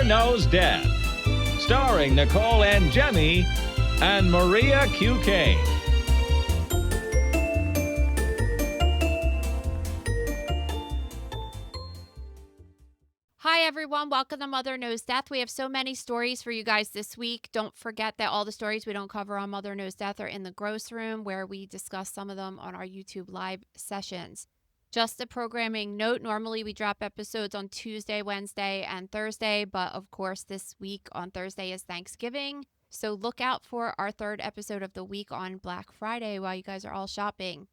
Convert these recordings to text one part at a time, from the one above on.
Mother Knows Death, starring Nicole and Jemmy and Maria QK. Hi, everyone. Welcome to Mother Knows Death. We have so many stories for you guys this week. Don't forget that all the stories we don't cover on Mother Knows Death are in the gross room, where we discuss some of them on our YouTube live sessions. Just a programming note, normally we drop episodes on Tuesday, Wednesday, and Thursday, but of course this week on Thursday is Thanksgiving, so look out for our third episode of the week on Black Friday while you guys are all shopping.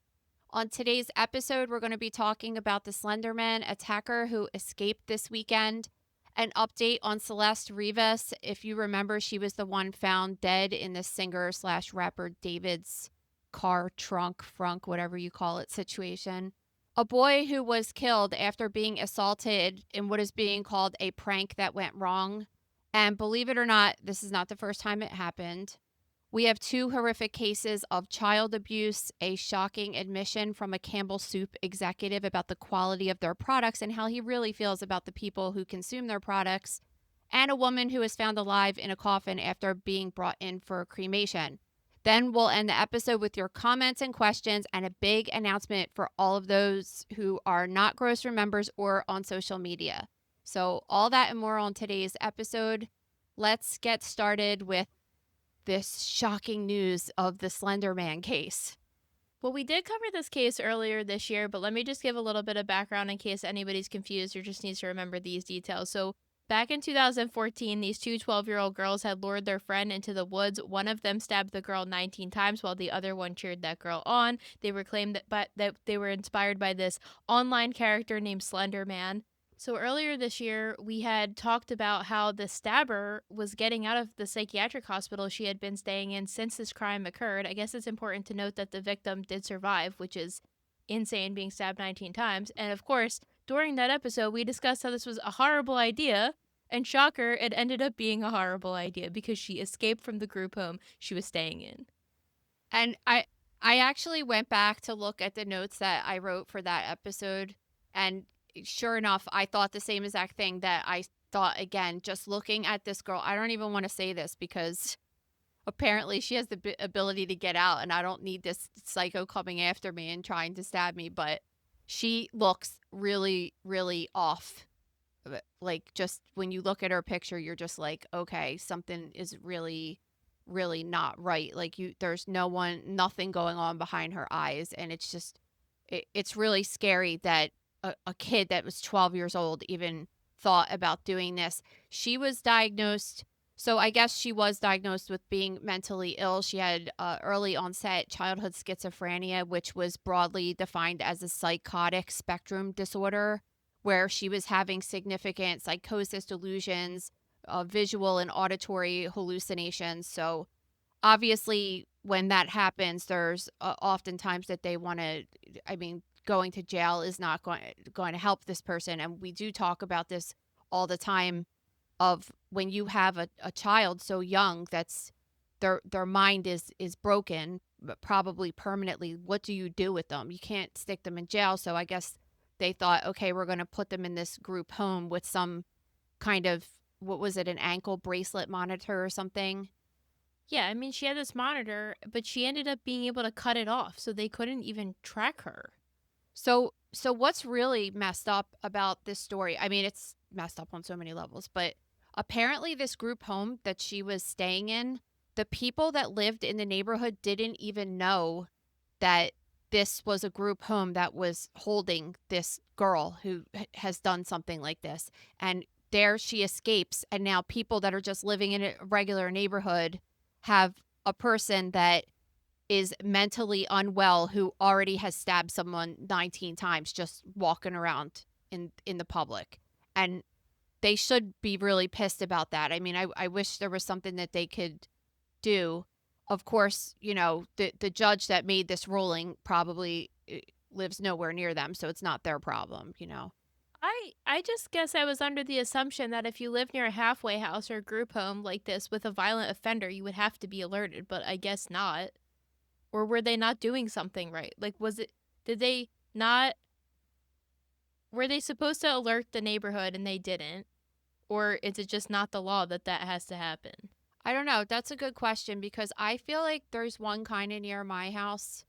On today's episode, we're going to be talking about the Slender Man attacker who escaped this weekend, an update on Celeste Rivas. If you remember, she was the one found dead in the singer/rapper David's car trunk, whatever you call it, situation. A boy who was killed after being assaulted in what is being called a prank that went wrong. And believe it or not, this is not the first time it happened. We have two horrific cases of child abuse, a shocking admission from a Campbell Soup executive about the quality of their products and how he really feels about the people who consume their products, and a woman who was found alive in a coffin after being brought in for cremation. Then we'll end the episode with your comments and questions and a big announcement for all of those who are not gross room members or on social media. So all that and more on today's episode. Let's get started with this shocking news of the Slender Man case. Well, we did cover this case earlier this year, but let me just give a little bit of background in case anybody's confused or just needs to remember these details. So back in 2014, these two 12-year-old girls had lured their friend into the woods. One of them stabbed the girl 19 times while the other one cheered that girl on. They were claimed that they were inspired by this online character named Slender Man. So earlier this year, we had talked about how the stabber was getting out of the psychiatric hospital she had been staying in since this crime occurred. I guess it's important to note that the victim did survive, which is insane, being stabbed 19 times. And of course, during that episode, we discussed how this was a horrible idea. And shocker, it ended up being a horrible idea because she escaped from the group home she was staying in. And I actually went back to look at the notes that I wrote for that episode, and sure enough, I thought the same exact thing that I thought again, just looking at this girl. I don't even want to say this because apparently she has the ability to get out, and I don't need this psycho coming after me and trying to stab me, but she looks really, really off. Like, just when you look at her picture, you're just like, okay, something is really, really not right. Like, there's nothing going on behind her eyes, and it's just, it's really scary that a kid that was 12 years old even thought about doing this. She was diagnosed, so I guess she was diagnosed with being mentally ill. She had early onset childhood schizophrenia, which was broadly defined as a psychotic spectrum disorder, where she was having significant psychosis, delusions, visual and auditory hallucinations. So obviously when that happens, there's oftentimes that they want to, going to jail is not going to help this person. And we do talk about this all the time of when you have a child so young that's their mind is broken, probably permanently. What do you do with them? You can't stick them in jail. So I guess they thought, okay, we're going to put them in this group home with some kind of, what was it, an ankle bracelet monitor or something? Yeah, she had this monitor, but she ended up being able to cut it off, so they couldn't even track her. So what's really messed up about this story? It's messed up on so many levels, but apparently this group home that she was staying in, the people that lived in the neighborhood didn't even know that this was a group home that was holding this girl who has done something like this. And there she escapes, and now people that are just living in a regular neighborhood have a person that is mentally unwell who already has stabbed someone 19 times just walking around in the public. And they should be really pissed about that. I wish there was something that they could do. Of course, the judge that made this ruling probably lives nowhere near them, so it's not their problem, I just guess I was under the assumption that if you live near a halfway house or a group home like this with a violent offender, you would have to be alerted, but I guess not. Or were they not doing something right? Like, were they supposed to alert the neighborhood and they didn't? Or is it just not the law that has to happen? I don't know. That's a good question because I feel like there's one kind of near my house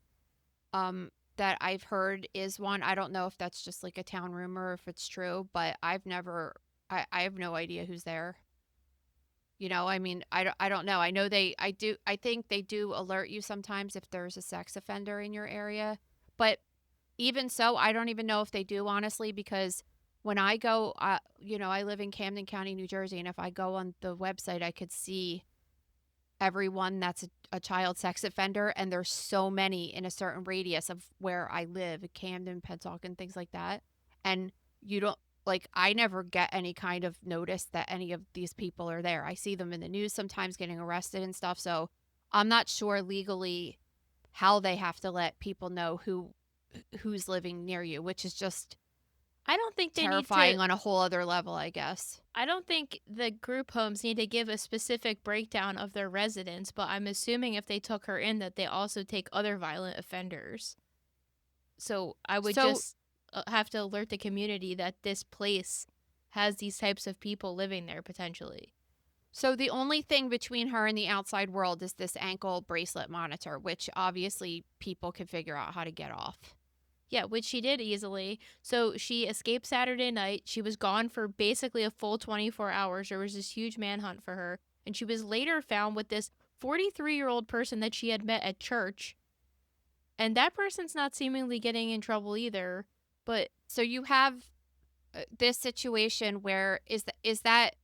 that I've heard is one. I don't know if that's just like a town rumor or if it's true, but I have no idea who's there. I mean, I don't know. I think they do alert you sometimes if there's a sex offender in your area. But even so, I don't even know if they do, honestly, because when I go, I live in Camden County, New Jersey, and if I go on the website, I could see everyone that's a child sex offender, and there's so many in a certain radius of where I live, Camden, Pensacola, things like that. And you don't like I never get any kind of notice that any of these people are there. I see them in the news sometimes getting arrested and stuff. So I'm not sure legally how they have to let people know who's living near you, which is just I don't think they terrifying need to. on a whole other level, I guess. I don't think the group homes need to give a specific breakdown of their residents, but I'm assuming if they took her in that they also take other violent offenders. So I would So just have to alert the community that this place has these types of people living there potentially. So the only thing between her and the outside world is this ankle bracelet monitor, which obviously people can figure out how to get off. Yeah, which she did easily. So she escaped Saturday night. She was gone for basically a full 24 hours. There was this huge manhunt for her. And she was later found with this 43-year-old person that she had met at church. And that person's not seemingly getting in trouble either. But So you have this situation where is that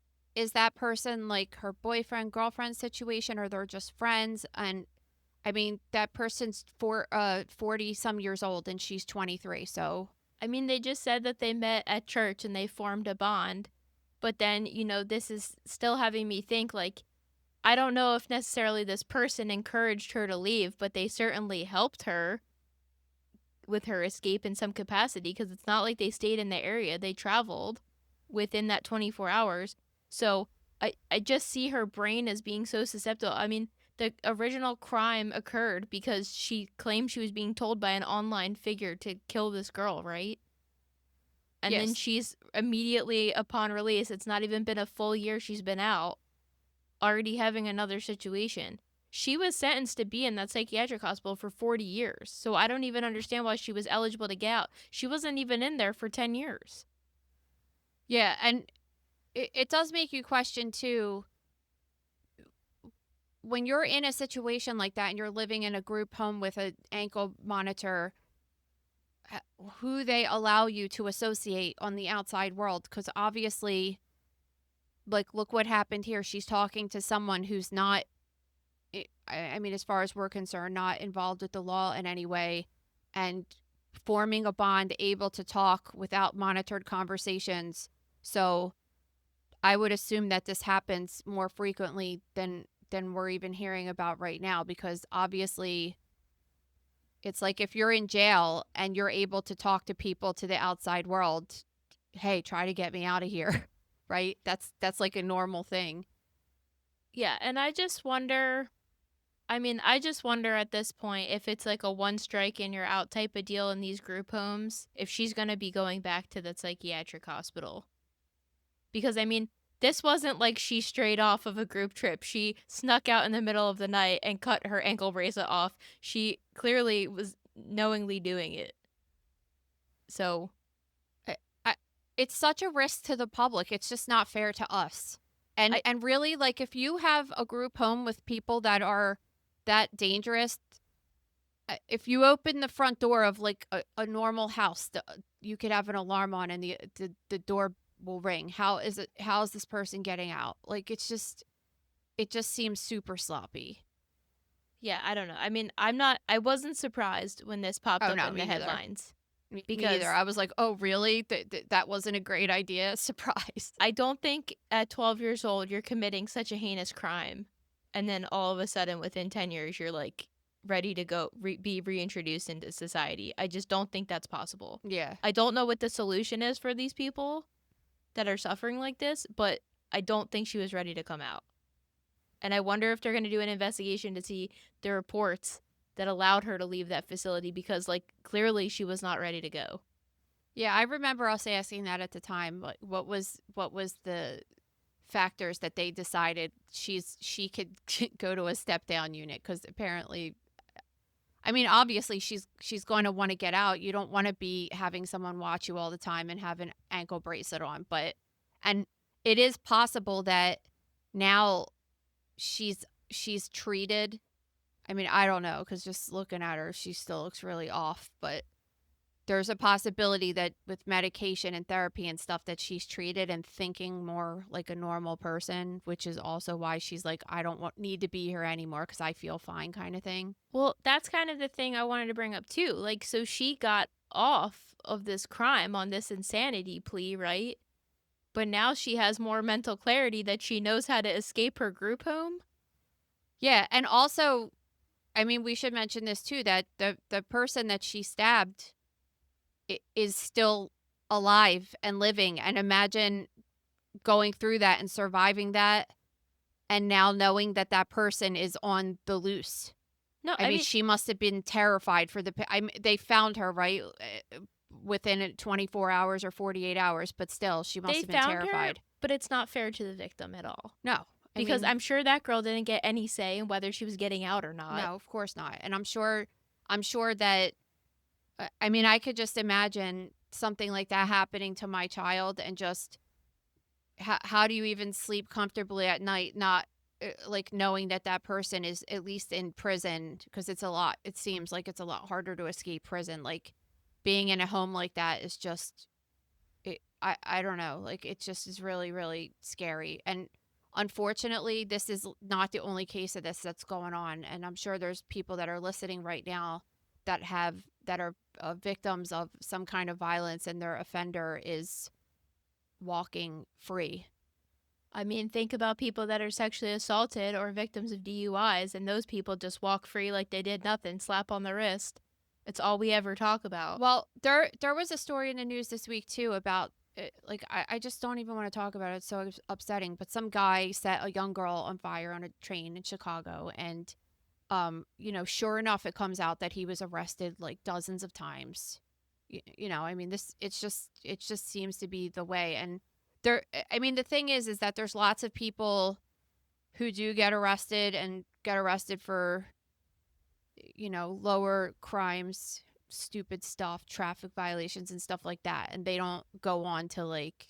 person like her boyfriend, girlfriend situation, or they're just friends? And I mean, that person's 40 some years old and she's 23. So, I mean, they just said that they met at church and they formed a bond. But then, this is still having me think, like, I don't know if necessarily this person encouraged her to leave, but they certainly helped her with her escape in some capacity, because it's not like they stayed in the area. They traveled within that 24 hours. So I just see her brain as being so susceptible. I mean, the original crime occurred because she claimed she was being told by an online figure to kill this girl, right? And then yes. she's immediately upon release, it's not even been a full year she's been out, already having another situation. She was sentenced to be in that psychiatric hospital for 40 years. So I don't even understand why she was eligible to get out. She wasn't even in there for 10 years. Yeah, and it does make you question too, when you're in a situation like that and you're living in a group home with an ankle monitor, who they allow you to associate on the outside world. Because obviously, like, look what happened here. She's talking to someone who's not, I mean, as far as we're concerned, not involved with the law in any way, and forming a bond, able to talk without monitored conversations. So I would assume that this happens more frequently than we're even hearing about right now, because obviously it's like if you're in jail and you're able to talk to people, to the outside world, hey, try to get me out of here, right? That's like a normal thing. Yeah, and I just wonder at this point if it's like a one strike and you're out type of deal in these group homes, if she's going to be going back to the psychiatric hospital. Because, I mean, this wasn't like she strayed off of a group trip. She snuck out in the middle of the night and cut her ankle bracelet off. She clearly was knowingly doing it. So, it's such a risk to the public. It's just not fair to us. And really, like, if you have a group home with people that are that dangerous, if you open the front door of like a normal house, you could have an alarm on and the door will ring. How is this person getting out? Like, it just seems super sloppy. yeah, I don't know. I mean, I wasn't surprised when this popped up in the headlines. Me Because neither. I was like, oh, really? That wasn't a great idea. Surprise. I don't think at 12 years old you're committing such a heinous crime, and then all of a sudden within 10 years you're like ready to go be reintroduced into society. I just don't think that's possible. Yeah. I don't know what the solution is for these people that are suffering like this, but I don't think she was ready to come out. And I wonder if they're going to do an investigation to see the reports that allowed her to leave that facility, because, like, clearly she was not ready to go. Yeah, I remember us asking that at the time. Like, what was the factors that they decided she could go to a step down unit, because apparently, I mean, obviously she's going to want to get out. You don't want to be having someone watch you all the time and have an ankle bracelet on, and it is possible that now she's treated. I mean, I don't know, because just looking at her, she still looks really off, but there's a possibility that with medication and therapy and stuff that she's treated and thinking more like a normal person, which is also why she's like, I don't need to be here anymore because I feel fine, kind of thing. Well, that's kind of the thing I wanted to bring up too. Like, so she got off of this crime on this insanity plea, right? But now she has more mental clarity that she knows how to escape her group home. Yeah, and also, I mean, we should mention this too, that the person that she stabbed is still alive and living, and imagine going through that and surviving that, and now knowing that that person is on the loose. No, I mean, she must have been terrified for they found her, right, within 24 hours or 48 hours, but still, she must have been terrified. Her, but it's not fair to the victim at all. No. Because I'm sure that girl didn't get any say in whether she was getting out or not. No, of course not. And I'm sure that, I mean, I could just imagine something like that happening to my child, and just how do you even sleep comfortably at night, not like knowing that that person is at least in prison, because it seems like it's a lot harder to escape prison. Like, being in a home like that is just, I don't know, like, it just is really, really scary. And unfortunately, this is not the only case of this that's going on, and I'm sure there's people that are listening right now that are victims of some kind of violence, and their offender is walking free. I mean, think about people that are sexually assaulted or victims of DUIs, and those people just walk free like they did nothing, slap on the wrist. It's all we ever talk about. Well, there was a story in the news this week too about, like, I just don't even want to talk about it. It's so upsetting. But some guy set a young girl on fire on a train in Chicago, and sure enough, it comes out that he was arrested like dozens of times. I mean, it just seems to be the way. And the thing is that there's lots of people who do get arrested for, lower crimes, stupid stuff, traffic violations and stuff like that, and they don't go on to like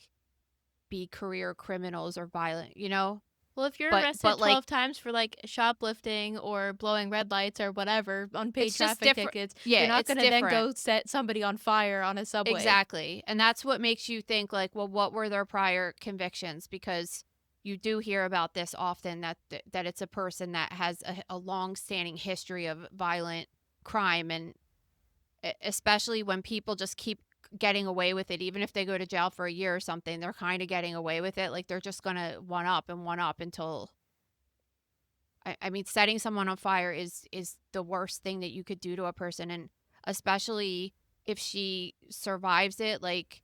be career criminals or violent, Well, if you're arrested 12 times for like shoplifting or blowing red lights or whatever, unpaid traffic tickets, you're not going to then go set somebody on fire on a subway. Exactly. And that's what makes you think like, well, what were their prior convictions? Because you do hear about this often, that it's a person that has a long-standing history of violent crime, and especially when people just keep getting away with it, even if they go to jail for a year or something, they're kind of getting away with it. Like, they're just going to one up until, I mean, setting someone on fire is the worst thing that you could do to a person. And especially if she survives it, like,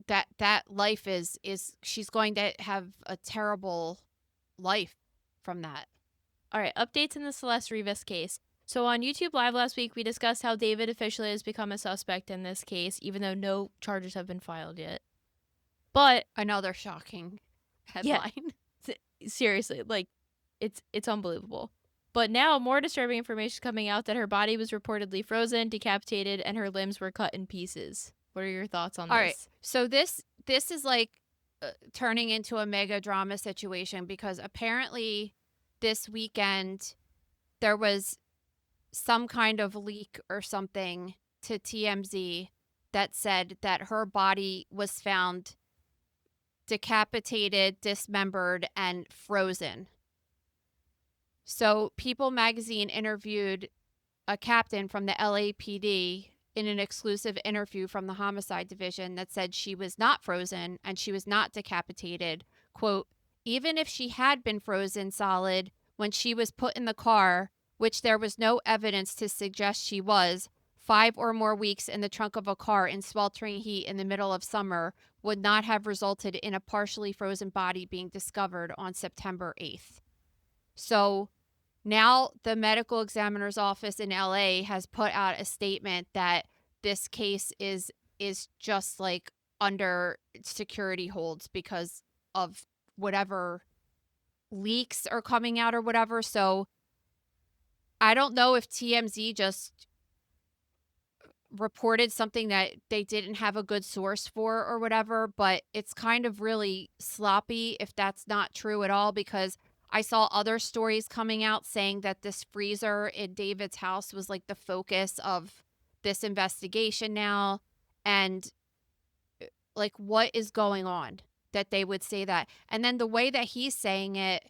that life is she's going to have a terrible life from that. All right, updates in the Celeste Rivas case. So on YouTube Live last week, we discussed how David officially has become a suspect in this case, even though no charges have been filed yet. But another shocking headline. Yeah, seriously, like, it's unbelievable. But now more disturbing information is coming out that her body was reportedly frozen, decapitated, and her limbs were cut in pieces. What are your thoughts on this? All right, so this is like turning into a mega drama situation, because apparently this weekend there was some kind of leak or something to TMZ that said that her body was found decapitated, dismembered, and frozen. So People magazine interviewed a captain from the LAPD in an exclusive interview from the homicide division that said she was not frozen and she was not decapitated. Quote, even if she had been frozen solid when she was put in the car, which there was no evidence to suggest she was, 5 or more weeks in the trunk of a car in sweltering heat in the middle of summer would not have resulted in a partially frozen body being discovered on September 8th. So now the medical examiner's office in LA has put out a statement that this case is just like under security holds, because of whatever leaks are coming out or whatever. So I don't know if TMZ just reported something that they didn't have a good source for or whatever, but it's kind of really sloppy if that's not true at all, because I saw other stories coming out saying that this freezer in David's house was like the focus of this investigation now. And like, what is going on that they would say that? And then the way that he's saying it,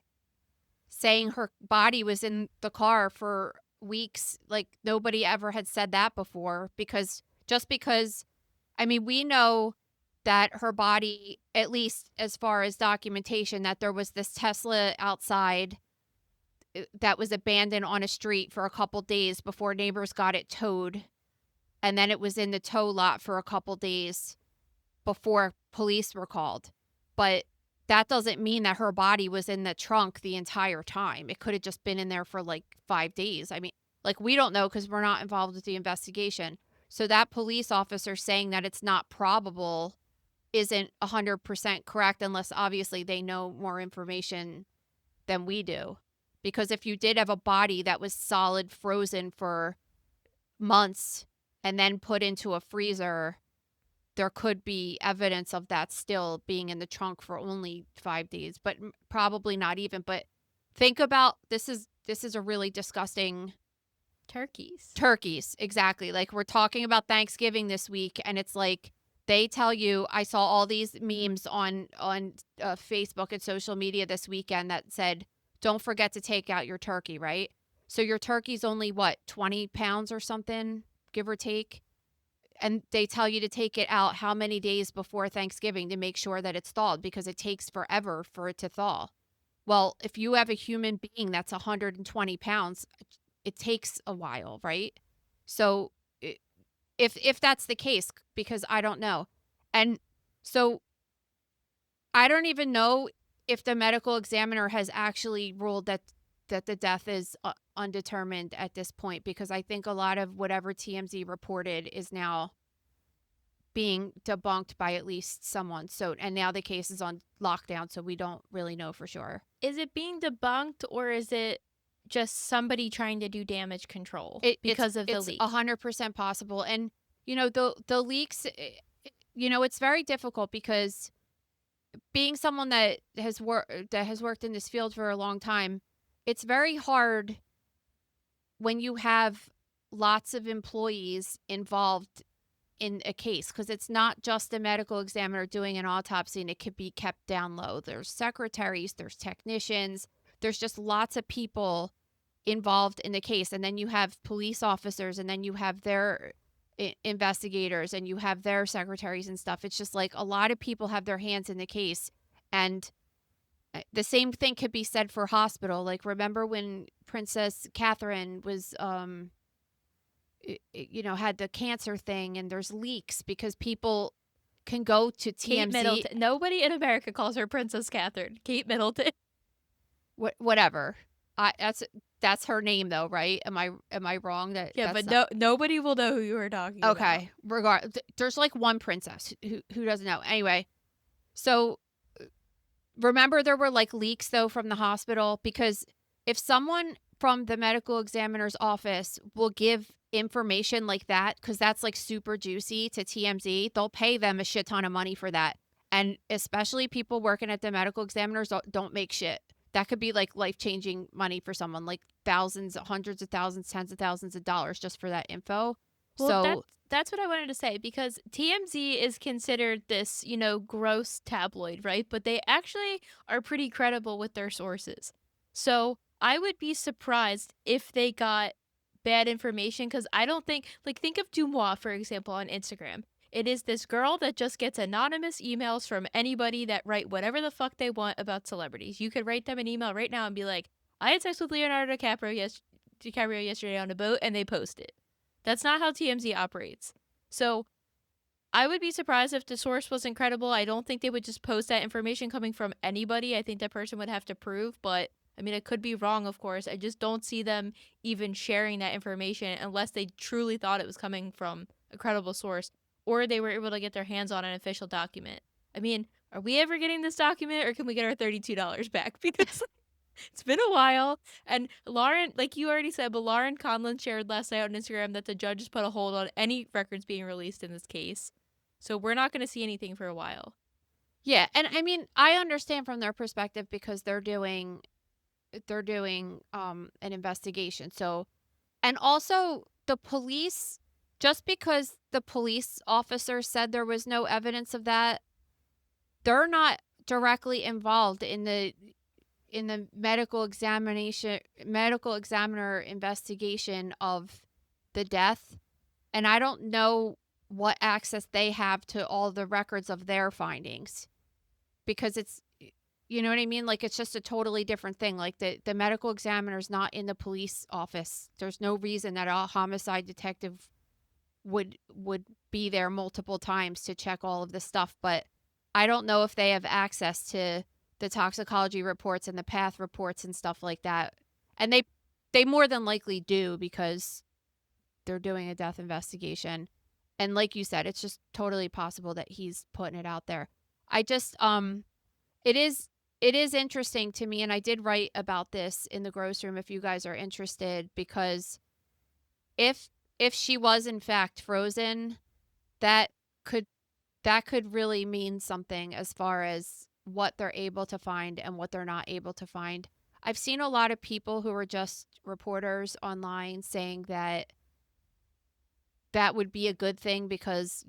saying her body was in the car for weeks, like nobody ever had said that before, because I mean, we know that her body, at least as far as documentation, that there was this Tesla outside that was abandoned on a street for a couple days before neighbors got it towed. And then it was in the tow lot for a couple days before police were called. But that doesn't mean that her body was in the trunk the entire time. It could have just been in there for like 5 days. I mean, like, we don't know because we're not involved with the investigation. So that police officer saying that it's not probable isn't 100% correct, unless obviously they know more information than we do. Because if you did have a body that was solid frozen for months and then put into a freezer, there could be evidence of that still being in the trunk for only 5 days, but probably not even. But think about, this is a really disgusting. Turkeys, exactly. Like, we're talking about Thanksgiving this week, and it's like they tell you, I saw all these memes on Facebook and social media this weekend that said, don't forget to take out your turkey, right? So your turkey's only, what, 20 pounds or something, give or take? And they tell you to take it out how many days before Thanksgiving to make sure that it's thawed, because it takes forever for it to thaw. Well, if you have a human being that's 120 pounds, it takes a while, right? So if that's the case, because I don't know. And so I don't even know if the medical examiner has actually ruled that the death is undetermined at this point, because I think a lot of whatever TMZ reported is now being debunked by at least someone. So, and now the case is on lockdown, so we don't really know for sure. Is it being debunked, or is it just somebody trying to do damage control because of the leak? It's 100% possible. And, you know, the leaks, you know, it's very difficult, because being someone that has worked in this field for a long time, it's very hard when you have lots of employees involved in a case, because it's not just a medical examiner doing an autopsy and it could be kept down low. There's secretaries, there's technicians, there's just lots of people involved in the case. And then you have police officers, and then you have their investigators, and you have their secretaries and stuff. It's just like a lot of people have their hands in the case. And the same thing could be said for hospital. Like, remember when Princess Catherine was, you know, had the cancer thing, and there's leaks because people can go to TMZ. Kate Middleton. Nobody in America calls her Princess Catherine. Kate Middleton. Whatever. That's her name though, right? Am I wrong? Yeah, but nobody will know who you are talking about. Okay. There's like one princess who doesn't know. Anyway, so remember there were like leaks though from the hospital, because if someone from the medical examiner's office will give information like that, because that's like super juicy to TMZ, they'll pay them a shit ton of money for that. And especially people working at the medical examiners don't make shit. That could be like life-changing money for someone, like thousands, hundreds of thousands, tens of thousands of dollars just for that info. Well, so that's what I wanted to say, because TMZ is considered this, you know, gross tabloid, right? But they actually are pretty credible with their sources. So I would be surprised if they got bad information, because I don't think, like, think of Dumois, for example, on Instagram. It is this girl that just gets anonymous emails from anybody that write whatever the fuck they want about celebrities. You could write them an email right now and be like, I had sex with Leonardo DiCaprio yesterday on a boat, and they post it. That's not how TMZ operates. So I would be surprised if the source wasn't credible. I don't think they would just post that information coming from anybody. I think that person would have to prove, but I mean, it could be wrong, of course. I just don't see them even sharing that information unless they truly thought it was coming from a credible source, or they were able to get their hands on an official document. I mean, are we ever getting this document, or can we get our $32 back? Because it's been a while. And Lauren, like you already said, but Lauren Conlon shared last night on Instagram that the judge has put a hold on any records being released in this case. So we're not going to see anything for a while. Yeah, and I mean, I understand from their perspective because they're doing an investigation. So, and also the police, just because the police officer said there was no evidence of that, they're not directly involved in the medical examiner investigation of the death, and I don't know what access they have to all the records of their findings, because it's, you know what I mean, like it's just a totally different thing. Like the medical examiner's not in the police office. There's no reason that a homicide detective would be there multiple times to check all of this stuff, but I don't know if they have access to the toxicology reports and the path reports and stuff like that. And they more than likely do, because they're doing a death investigation. And like you said, it's just totally possible that he's putting it out there. I just it is interesting to me, and I did write about this in the gross room if you guys are interested, because if she was in fact frozen, that could really mean something as far as what they're able to find and what they're not able to find. I've seen a lot of people who are just reporters online saying that would be a good thing, because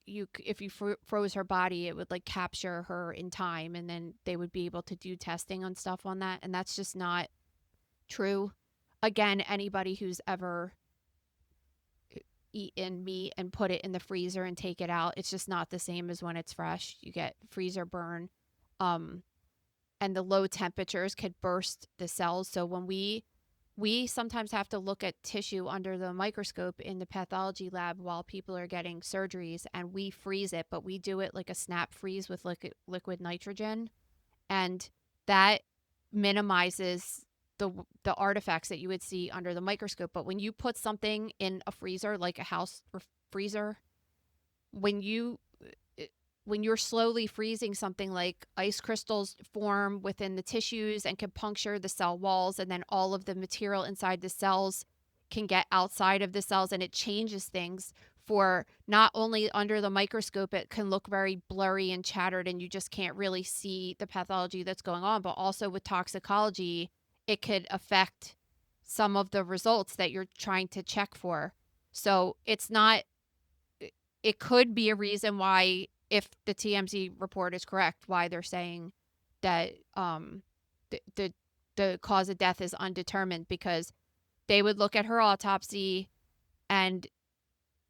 if you froze her body, it would like capture her in time, and then they would be able to do testing on stuff on that, and that's just not true. Again, anybody who's ever eaten meat and put it in the freezer and take it out, it's just not the same as when it's fresh. You get freezer burn, and the low temperatures could burst the cells. So when we sometimes have to look at tissue under the microscope in the pathology lab while people are getting surgeries, and we freeze it, but we do it like a snap freeze with liquid nitrogen, and that minimizes the artifacts that you would see under the microscope. But when you put something in a freezer, like a house freezer, when you're slowly freezing something, like ice crystals form within the tissues and can puncture the cell walls, and then all of the material inside the cells can get outside of the cells, and it changes things. For not only under the microscope, it can look very blurry and chattered, and you just can't really see the pathology that's going on, but also with toxicology, it could affect some of the results that you're trying to check for. So it could be a reason why, if the TMZ report is correct, why they're saying that the cause of death is undetermined, because they would look at her autopsy, and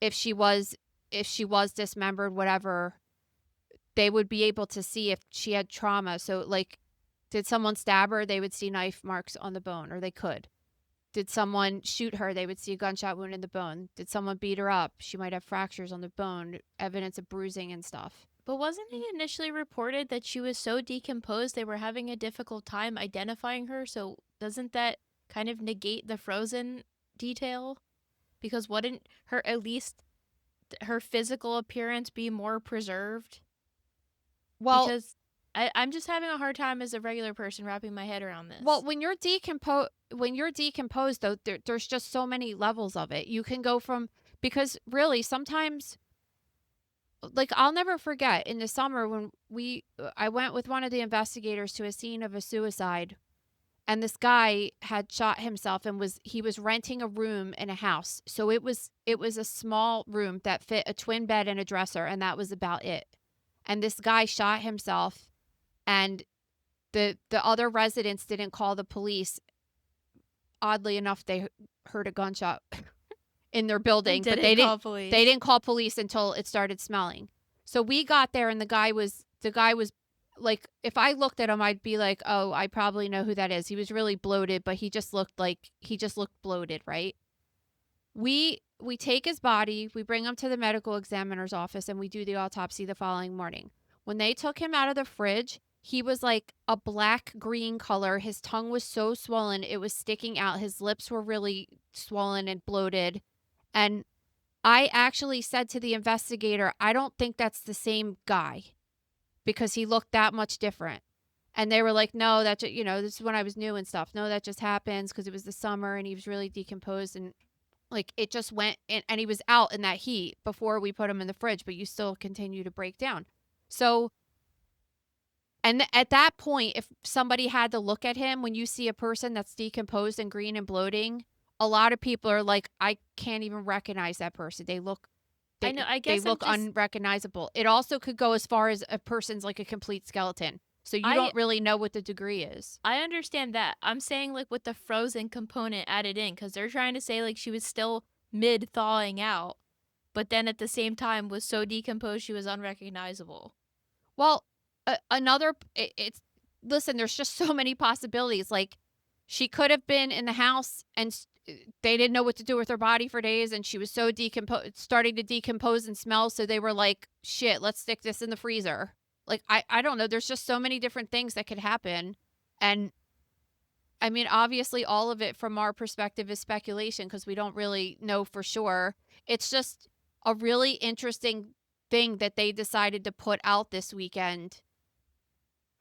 if she was dismembered, whatever, they would be able to see if she had trauma. So like, did someone stab her? They would see knife marks on the bone, or they could. Did someone shoot her? They would see a gunshot wound in the bone. Did someone beat her up? She might have fractures on the bone, evidence of bruising and stuff. But wasn't it initially reported that she was so decomposed they were having a difficult time identifying her? So doesn't that kind of negate the frozen detail? Because wouldn't her, at least her physical appearance, be more preserved? Well, because I'm just having a hard time as a regular person wrapping my head around this. Well, when you're decomposed, though, there's just so many levels of it. You can go from, because really sometimes, like, I'll never forget in the summer when I went with one of the investigators to a scene of a suicide, and this guy had shot himself, and he was renting a room in a house. So it was a small room that fit a twin bed and a dresser, and that was about it. And this guy shot himself, and the other residents didn't call the police. Oddly enough, they heard a gunshot in their building, but they didn't call police until it started smelling. So we got there, and the guy was like, if I looked at him, I'd be like, oh, I probably know who that is. He was really bloated, but he just looked bloated, right? We take his body, we bring him to the medical examiner's office, and we do the autopsy the following morning. When they took him out of the fridge, he was like a black-green color. His tongue was so swollen, it was sticking out. His lips were really swollen and bloated. And I actually said to the investigator, I don't think that's the same guy. because he looked that much different. And they were like, no, this is when I was new and stuff. No, that just happens because it was the summer and he was really decomposed. And like it just went in, and he was out in that heat before we put him in the fridge, but you still continue to break down. So, and at that point, if somebody had to look at him, when you see a person that's decomposed and green and bloating, a lot of people are like, I can't even recognize that person. They look I know. I they guess look unrecognizable. It also could go as far as a person's like a complete skeleton. So you don't really know what the degree is. I understand that. I'm saying like with the frozen component added in, because they're trying to say like she was still mid thawing out, but then at the same time was so decomposed she was unrecognizable. Well, it's listen, there's just so many possibilities. Like she could have been in the house and they didn't know what to do with her body for days, and she was so starting to decompose and smell, so they were like, shit, let's stick this in the freezer. Like, I don't know. There's just so many different things that could happen. And I mean, obviously, all of it from our perspective is speculation because we don't really know for sure. It's just a really interesting thing that they decided to put out this weekend.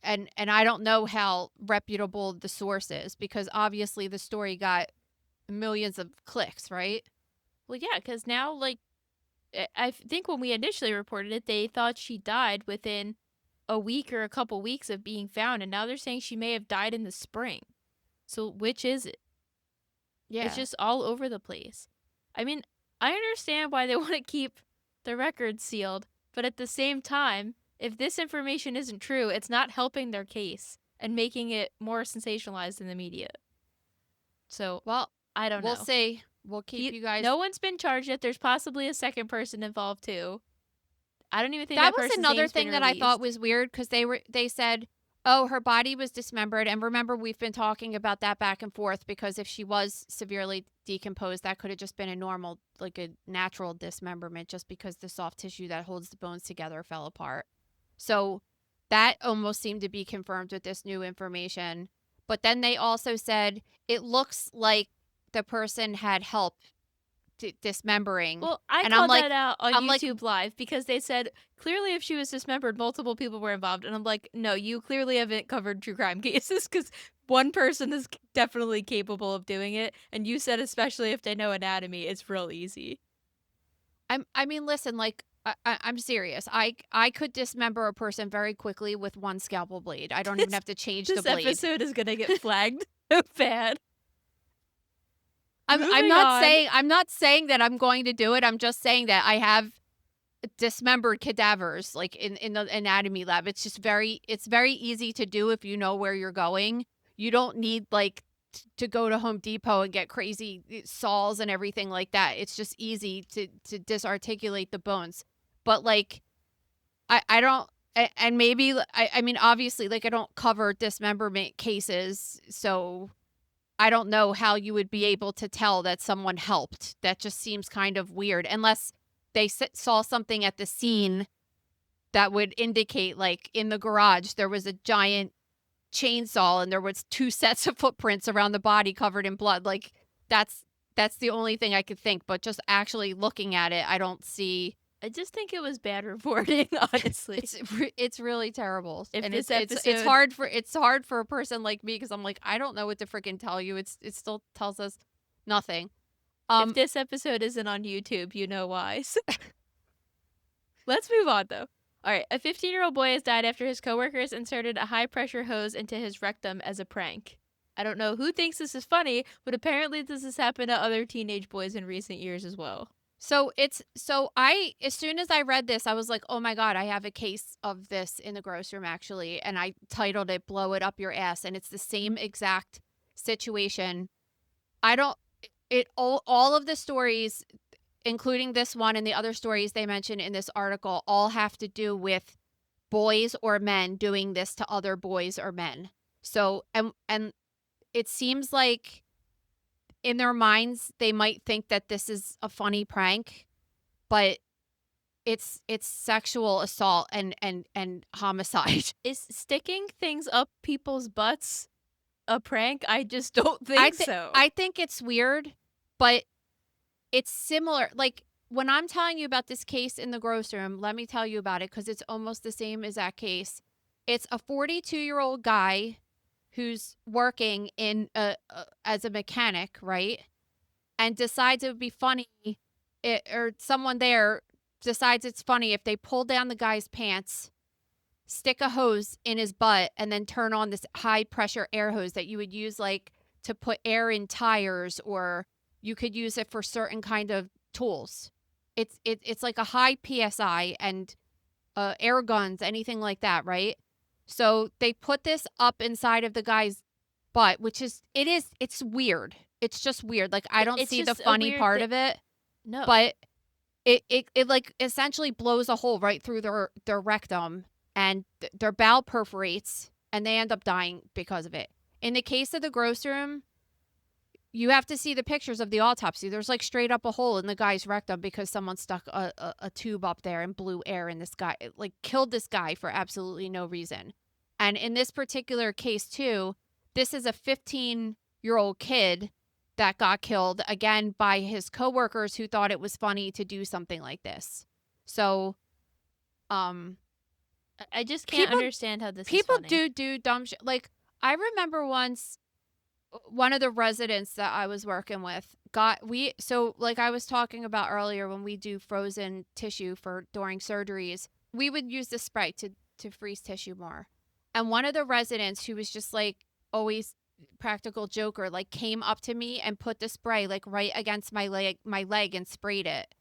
And I don't know how reputable the source is because obviously the story got millions of clicks, right? Well, yeah, because now, like, I think when we initially reported it, they thought she died within a week or a couple weeks of being found, and now they're saying she may have died in the spring. So which is it? Yeah. It's just all over the place. I mean, I understand why they want to keep the records sealed, but at the same time, if this information isn't true, it's not helping their case and making it more sensationalized in the media. So, well, I don't know. We'll see. We'll keep you guys. No one's been charged yet. There's possibly a second person involved too. I don't even think that that was another thing that I released. thought was weird because they said, oh, her body was dismembered. And remember, we've been talking about that back and forth because if she was severely decomposed, that could have just been a normal, like a natural dismemberment just because the soft tissue that holds the bones together fell apart. So that almost seemed to be confirmed with this new information. But then they also said it looks like the person had help dismembering. Well, I called that out on YouTube Live because they said clearly if she was dismembered, multiple people were involved. And I'm like, no, you clearly haven't covered true crime cases because one person is definitely capable of doing it. And you said especially if they know anatomy, it's real easy. I mean, listen, like, I'm serious. I could dismember a person very quickly with one scalpel blade. I don't even have to change the blade. This episode is going to get flagged so bad. I'm not saying that I'm going to do it. I'm just saying that I have dismembered cadavers like in the anatomy lab. It's just very easy to do if you know where you're going. You don't need like to go to Home Depot and get crazy saws and everything like that. It's just easy to disarticulate the bones. But like I don't, and maybe I mean obviously like I don't cover dismemberment cases, so I don't know how you would be able to tell that someone helped. That just seems kind of weird. Unless they saw something at the scene that would indicate, like, in the garage, there was a giant chainsaw and there was 2 sets of footprints around the body covered in blood. Like, that's the only thing I could think. But just actually looking at it, I don't see... I just think it was bad reporting, honestly. It's really terrible. And it's hard for a person like me because I'm like, I don't know what to freaking tell you. It still tells us nothing. If this episode isn't on YouTube, you know why. Let's move on though. All right, a 15-year-old boy has died after his coworkers inserted a high-pressure hose into his rectum as a prank. I don't know who thinks this is funny, but apparently this has happened to other teenage boys in recent years as well. So as soon as I read this, I was like, oh my God, I have a case of this in the gross room actually. And I titled it, Blow It Up Your Ass. And it's the same exact situation. All of the stories, including this one and the other stories they mentioned in this article, all have to do with boys or men doing this to other boys or men. So, and it seems like in their minds, they might think that this is a funny prank, but it's sexual assault and homicide. Is sticking things up people's butts a prank? I just don't think so. I think it's weird, but it's similar. Like, when I'm telling you about this case in the grocery room, let me tell you about it because it's almost the same as that case. It's a 42-year-old guy who's working in as a mechanic, right? And decides it would be funny, or someone there decides it's funny if they pull down the guy's pants, stick a hose in his butt, and then turn on this high pressure air hose that you would use like to put air in tires, or you could use it for certain kind of tools. It's like a high PSI and air guns, anything like that, right? So they put this up inside of the guy's butt, which is it's weird. It's just weird. Like I don't It's see the just a funny weird part thi- of it, No. but it like essentially blows a hole right through their rectum, and their bowel perforates and they end up dying because of it. In the case of the gross room, you have to see the pictures of the autopsy. There's like straight up a hole in the guy's rectum because someone stuck a tube up there and blew air in this guy. It, like killed this guy for absolutely no reason. And in this particular case too, this is a 15-year-old kid that got killed again by his coworkers who thought it was funny to do something like this. So, I just can't people understand how this is people funny. do dumb shit. Like I remember once one of the residents that I was working with so like I was talking about earlier, when we do frozen tissue for during surgeries, we would use the spray to freeze tissue more. And one of the residents, who was just like always practical joker, like came up to me and put the spray like right against my leg and sprayed it.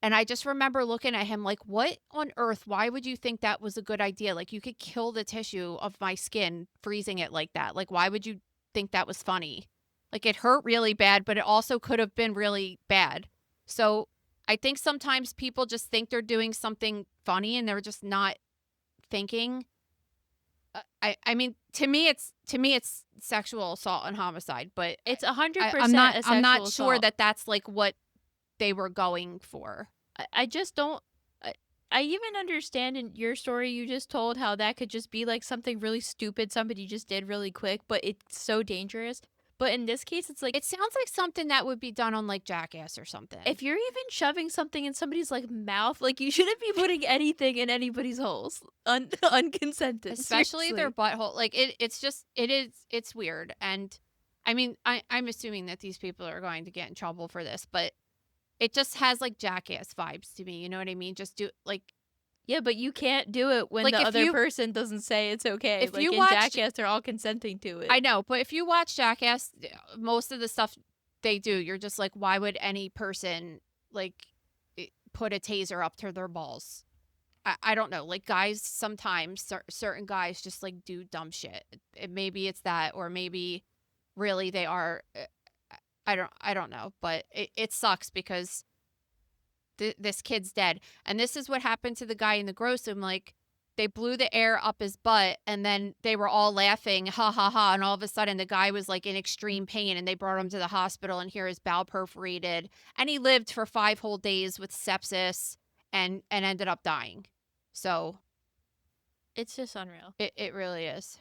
And I just remember looking at him like, what on earth? Why would you think that was a good idea? Like, you could kill the tissue of my skin freezing it like that. Like, why would you think that was funny? Like, it hurt really bad, but it also could have been really bad. So I think sometimes people just think they're doing something funny and they're just not thinking. I mean, to me, it's sexual assault and homicide, but It's 100% I'm not a sexual sure assault. that that's like what they were going for. I just don't. I even understand in your story you just told how that could just be like something really stupid somebody just did really quick, but it's so dangerous. But in this case, it's like It sounds like something that would be done on like Jackass or something. if you're even shoving something in somebody's like mouth, like you shouldn't be putting anything in anybody's holes unconsented. Especially their seriously. butthole. Like it's weird. And I mean, I'm assuming that these people are going to get in trouble for this, but it just has like Jackass vibes to me. You know what I mean? Just do like Yeah, but you can't do it when Like, the if other you- person doesn't say it's okay. if Like you in watched- Jackass, they're all consenting to it. I know, but if you watch Jackass, most of the stuff they do, you're just like, why would any person like put a taser up to their balls? I don't know. Like guys, sometimes certain guys just like do dumb shit. Maybe it's that, or maybe really they are. I don't know, but it sucks because this kid's dead, and this is what happened to the guy in the gross room. Like they blew the air up his butt, and then they were all laughing, ha ha ha, and all of a sudden the guy was like in extreme pain, and they brought him to the hospital, and here his bowel perforated, and he lived for 5 whole days with sepsis, and ended up dying. So It's just unreal. it really is.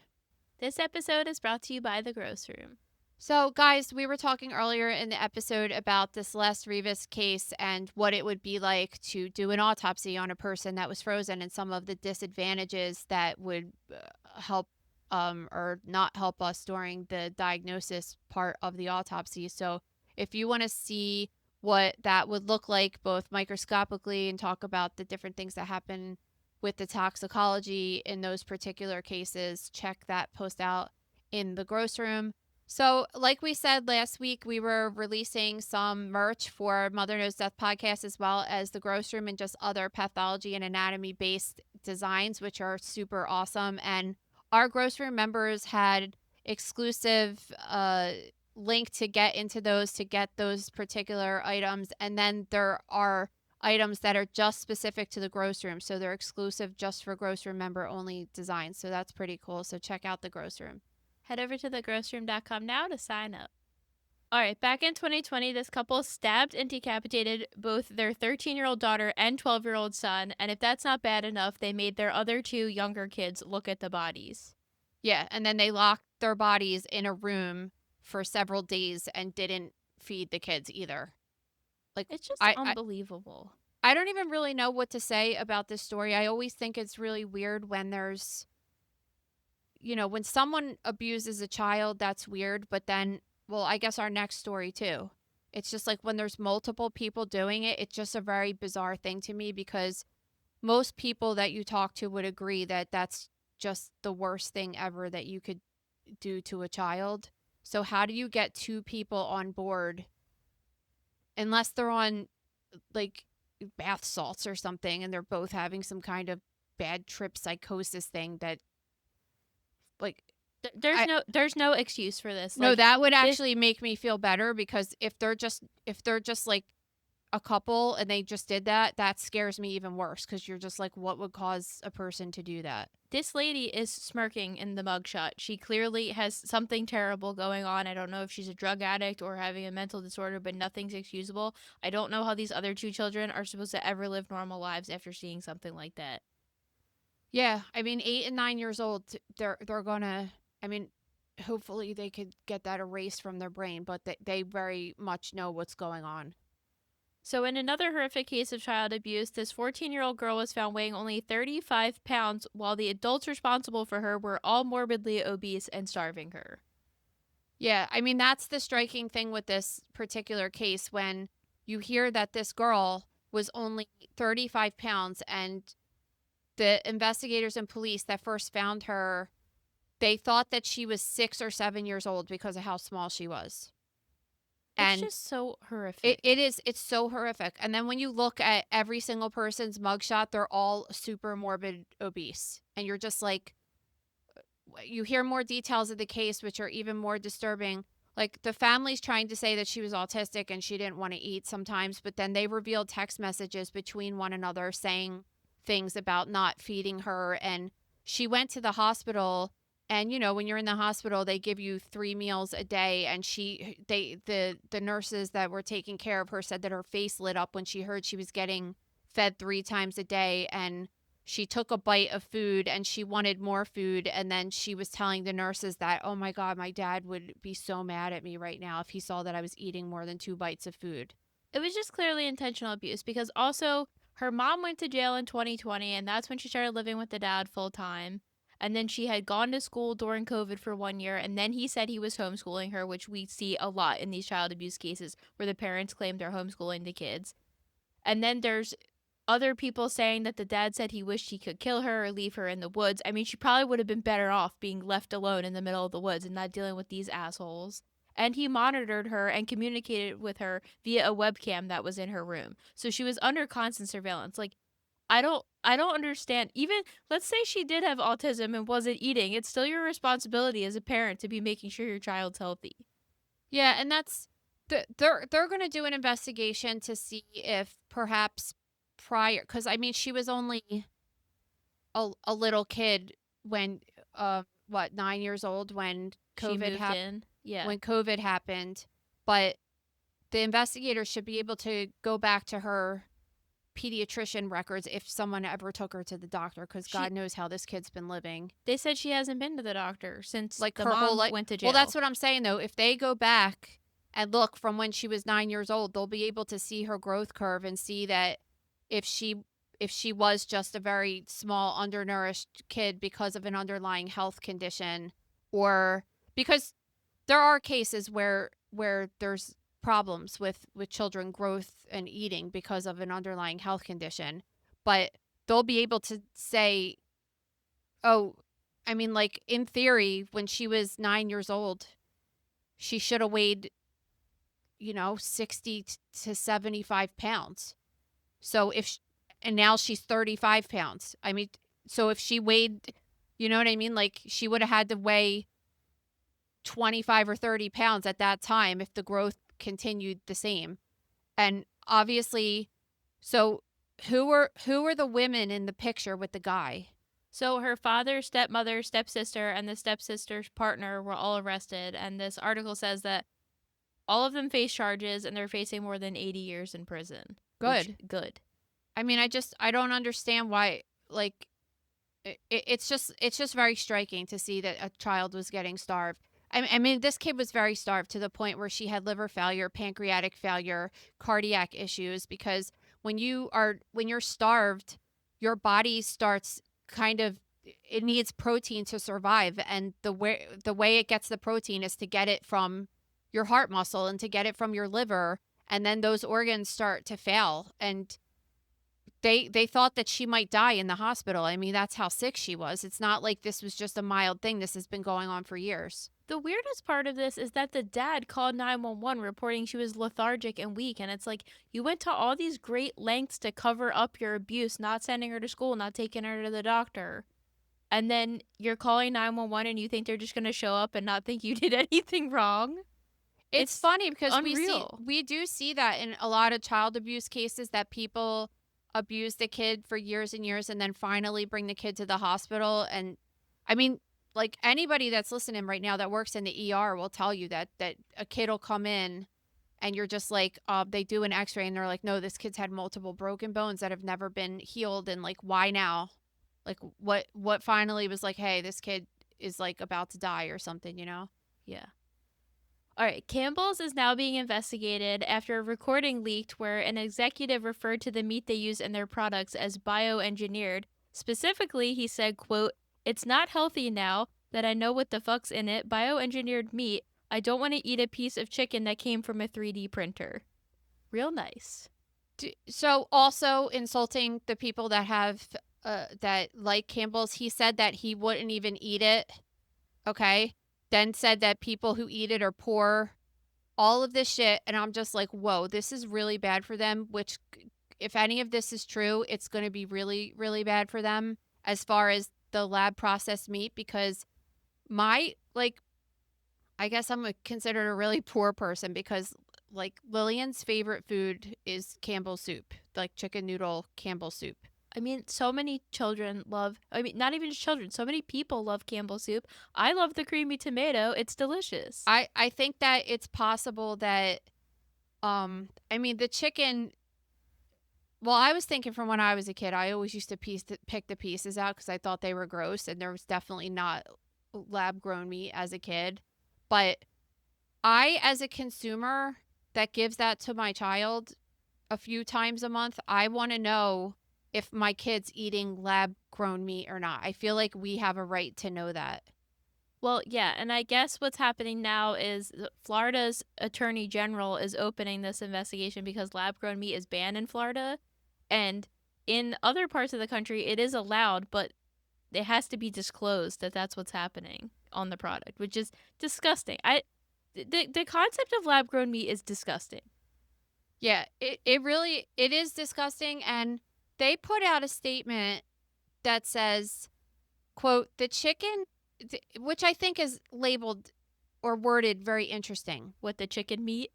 This episode is brought to you by The Gross Room. So, guys, we were talking earlier in the episode about the Celeste Rivas case and what it would be like to do an autopsy on a person that was frozen, and some of the disadvantages that would help or not help us during the diagnosis part of the autopsy. So, if you want to see what that would look like both microscopically and talk about the different things that happen with the toxicology in those particular cases, check that post out in the gross room. So, like we said last week, we were releasing some merch for Mother Knows Death podcast, as well as the gross room, and just other pathology and anatomy based designs, which are super awesome. And our gross room members had exclusive link to get into those, to get those particular items. And then there are items that are just specific to the gross room. So they're exclusive just for gross room member only designs. So that's pretty cool. So check out the gross room. Head over to thegrossroom.com now to sign up. All right, back in 2020, this couple stabbed and decapitated both their 13-year-old daughter and 12-year-old son. And if that's not bad enough, they made their other 2 younger kids look at the bodies. Yeah, and then they locked their bodies in a room for several days and didn't feed the kids either. Like It's just I unbelievable. I don't even really know what to say about this story. I always think it's really weird when there's, when someone abuses a child, that's weird. But then, well, I guess our next story too. It's just like when there's multiple people doing it, it's just a very bizarre thing to me because most people that you talk to would agree that that's just the worst thing ever that you could do to a child. So how do you get two people on board unless they're on like bath salts or something and they're both having some kind of bad trip psychosis thing that like I There's no excuse for this. no, Like that would this, actually make me feel better because if they're just like a couple and they just did that, that scares me even worse because you're just like, what would cause a person to do that? this lady is smirking in the mugshot. She clearly has something terrible going on. I don't know if she's a drug addict or having a mental disorder, but nothing's excusable. I don't know how these other two children are supposed to ever live normal lives after seeing something like that. Yeah, I mean, 8 and 9 years old, they're gonna. I mean, hopefully they could get that erased from their brain, but they very much know what's going on. So, in another horrific case of child abuse, this 14-year-old girl was found weighing only 35 pounds, while the adults responsible for her were all morbidly obese and starving her. Yeah, I mean, that's the striking thing with this particular case when you hear that this girl was only 35 pounds and the investigators and police that first found her, they thought that she was 6 or 7 years old because of how small she was. It's And just so horrific. it's so horrific. And then when you look at every single person's mugshot, they're all super morbid obese. And you're just like, you hear more details of the case, which are even more disturbing. Like the family's trying to say that she was autistic and she didn't want to eat sometimes, but then they revealed text messages between one another saying things about not feeding her. And she went to the hospital. And when you're in the hospital, they give you 3 meals a day. And the nurses that were taking care of her said that her face lit up when she heard she was getting fed 3 times a day. And she took a bite of food and she wanted more food. And then she was telling the nurses that, oh my God, my dad would be so mad at me right now if he saw that I was eating more than 2 bites of food. It was just clearly intentional abuse because also her mom went to jail in 2020, and that's when she started living with the dad full time. And then she had gone to school during COVID for 1 year, and then he said he was homeschooling her, which we see a lot in these child abuse cases where the parents claim they're homeschooling the kids. And then there's other people saying that the dad said he wished he could kill her or leave her in the woods. I mean, she probably would have been better off being left alone in the middle of the woods and not dealing with these assholes. And he monitored her and communicated with her via a webcam that was in her room. So she was under constant surveillance. Like, I don't understand. Even let's say she did have autism and wasn't eating, it's still your responsibility as a parent to be making sure your child's healthy. Yeah, and they're going to do an investigation to see if perhaps prior, because I mean she was only a little kid when 9 years old when She COVID moved happened. in. Yeah. When COVID happened, but the investigators should be able to go back to her pediatrician records if someone ever took her to the doctor, because God knows how this kid's been living. They said she hasn't been to the doctor since Like the her whole mom life. went to jail. Well, that's what I'm saying though. If they go back and look from when she was 9 years old, they'll be able to see her growth curve and see that if she was just a very small undernourished kid because of an underlying health condition, or because there are cases where there's problems with children growth and eating because of an underlying health condition, but they'll be able to say, oh, I mean, like in theory when she was 9 years old she should have weighed 60 to 75 pounds. So and now she's 35 pounds. I mean, so if she weighed, you know what I mean, like she would have had to weigh 25 or 30 pounds at that time if the growth continued the same. And obviously, so who are the women in the picture with the guy? So her father, stepmother, stepsister, and the stepsister's partner were all arrested, and this article says that all of them face charges and they're facing more than 80 years in prison. Good. I mean, I don't understand why, like, it's just very striking to see that a child was getting starved. I mean, this kid was very starved to the point where she had liver failure, pancreatic failure, cardiac issues, because when you're starved, your body starts kind of, it needs protein to survive, and the way it gets the protein is to get it from your heart muscle and to get it from your liver, and then those organs start to fail, and they thought that she might die in the hospital. I mean, that's how sick she was. It's not like this was just a mild thing. This has been going on for years. The weirdest part of this is that the dad called 911 reporting she was lethargic and weak. And it's like, you went to all these great lengths to cover up your abuse, not sending her to school, not taking her to the doctor. And then you're calling 911 and you think they're just going to show up and not think you did anything wrong? It's funny because unreal. we do see that in a lot of child abuse cases, that people abuse the kid for years and years and then finally bring the kid to the hospital. And I mean, like, anybody that's listening right now that works in the ER will tell you that a kid will come in and you're just like, they do an x-ray and they're like, no, this kid's had multiple broken bones that have never been healed. And like, why now? Like, what finally was like, hey, this kid is like about to die or something, you know? Yeah. All right, Campbell's is now being investigated after a recording leaked where an executive referred to the meat they use in their products as bioengineered. Specifically, he said, quote, "It's not healthy now that I know what the fuck's in it. Bioengineered meat. I don't want to eat a piece of chicken that came from a 3D printer." Real nice. So also insulting the people that have that like Campbell's. He said that he wouldn't even eat it. Okay. Then said that people who eat it are poor. All of this shit, and I'm just like, whoa, this is really bad for them. Which, if any of this is true, it's going to be really, really bad for them as far as the lab processed meat, because I guess I'm considered a really poor person because, like, Lillian's favorite food is Campbell soup, like chicken noodle Campbell soup. I mean, so many children love, I mean, not even just children, so many people love Campbell soup. I love the creamy tomato. It's delicious. I think that it's possible that, I mean, the chicken, well, I was thinking from when I was a kid, I always used to pick the pieces out because I thought they were gross, and there was definitely not lab-grown meat as a kid. But I, as a consumer that gives that to my child a few times a month, I want to know if my kid's eating lab-grown meat or not. I feel like we have a right to know that. Well, yeah, and I guess what's happening now is Florida's attorney general is opening this investigation because lab-grown meat is banned in Florida, and in other parts of the country it is allowed, but it has to be disclosed that that's what's happening on the product, which is disgusting. The concept of lab-grown meat is disgusting. Yeah, it really is disgusting. And they put out a statement that says, quote, the chicken, which I think is labeled or worded very interesting. With the chicken meat?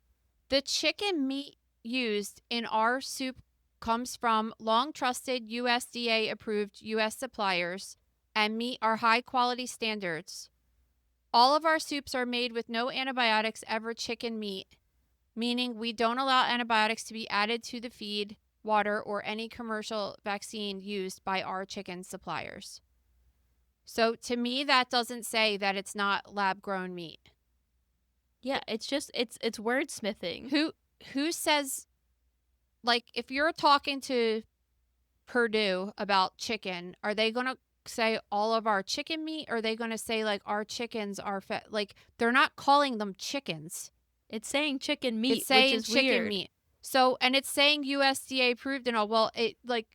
The chicken meat used in our soup comes from long trusted USDA approved US suppliers and meet our high quality standards. All of our soups are made with no antibiotics ever chicken meat, meaning we don't allow antibiotics to be added to the feed, water, or any commercial vaccine used by our chicken suppliers. So to me, that doesn't say that it's not lab-grown meat. Yeah, it's just it's wordsmithing. Who says, like, if you're talking to Purdue about chicken, are they going to say all of our chicken meat, or are they going to say like our chickens are like, they're not calling them chickens. It's saying chicken meat, it's saying which is chicken weird. meat. So, and it's saying USDA approved and all. Well, it like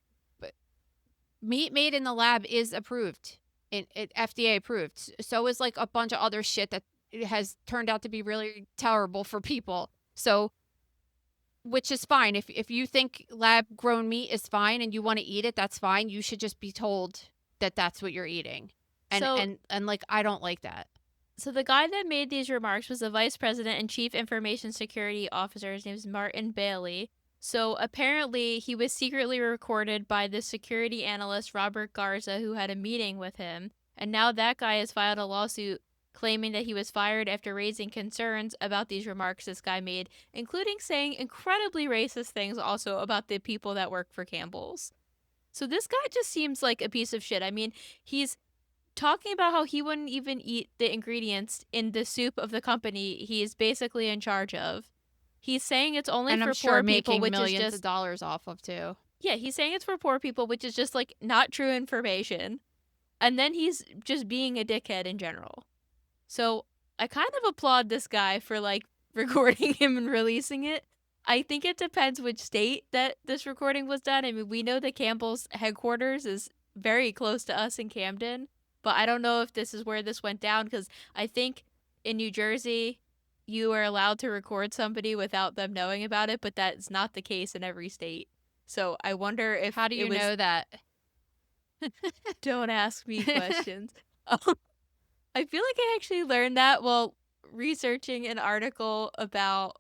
meat made in the lab is approved, it FDA approved. So is like a bunch of other shit that it has turned out to be really terrible for people. So, which is fine. If you think lab grown meat is fine and you want to eat it, that's fine. You should just be told that that's what you're eating. And like, I don't like that. So the guy that made these remarks was the vice president and chief information security officer. His name is Martin Bailey. So apparently he was secretly recorded by the security analyst Robert Garza, who had a meeting with him. And now that guy has filed a lawsuit claiming that he was fired after raising concerns about these remarks this guy made, including saying incredibly racist things also about the people that work for Campbell's. So this guy just seems like a piece of shit. I mean, he's talking about how he wouldn't even eat the ingredients in the soup of the company he is basically in charge of. He's saying it's only And I'm for sure poor people, making which is millions just of dollars off of too. yeah, he's saying it's for poor people, which is just like not true information. And then he's just being a dickhead in general. So I kind of applaud this guy for like recording him and releasing it. I think it depends which state that this recording was done. I mean, we know that Campbell's headquarters is very close to us in Camden, but I don't know if this is where this went down because I think in New Jersey you are allowed to record somebody without them knowing about it, but that's not the case in every state. So I wonder if How do you it was know that? don't ask me questions. I feel like I actually learned that while researching an article about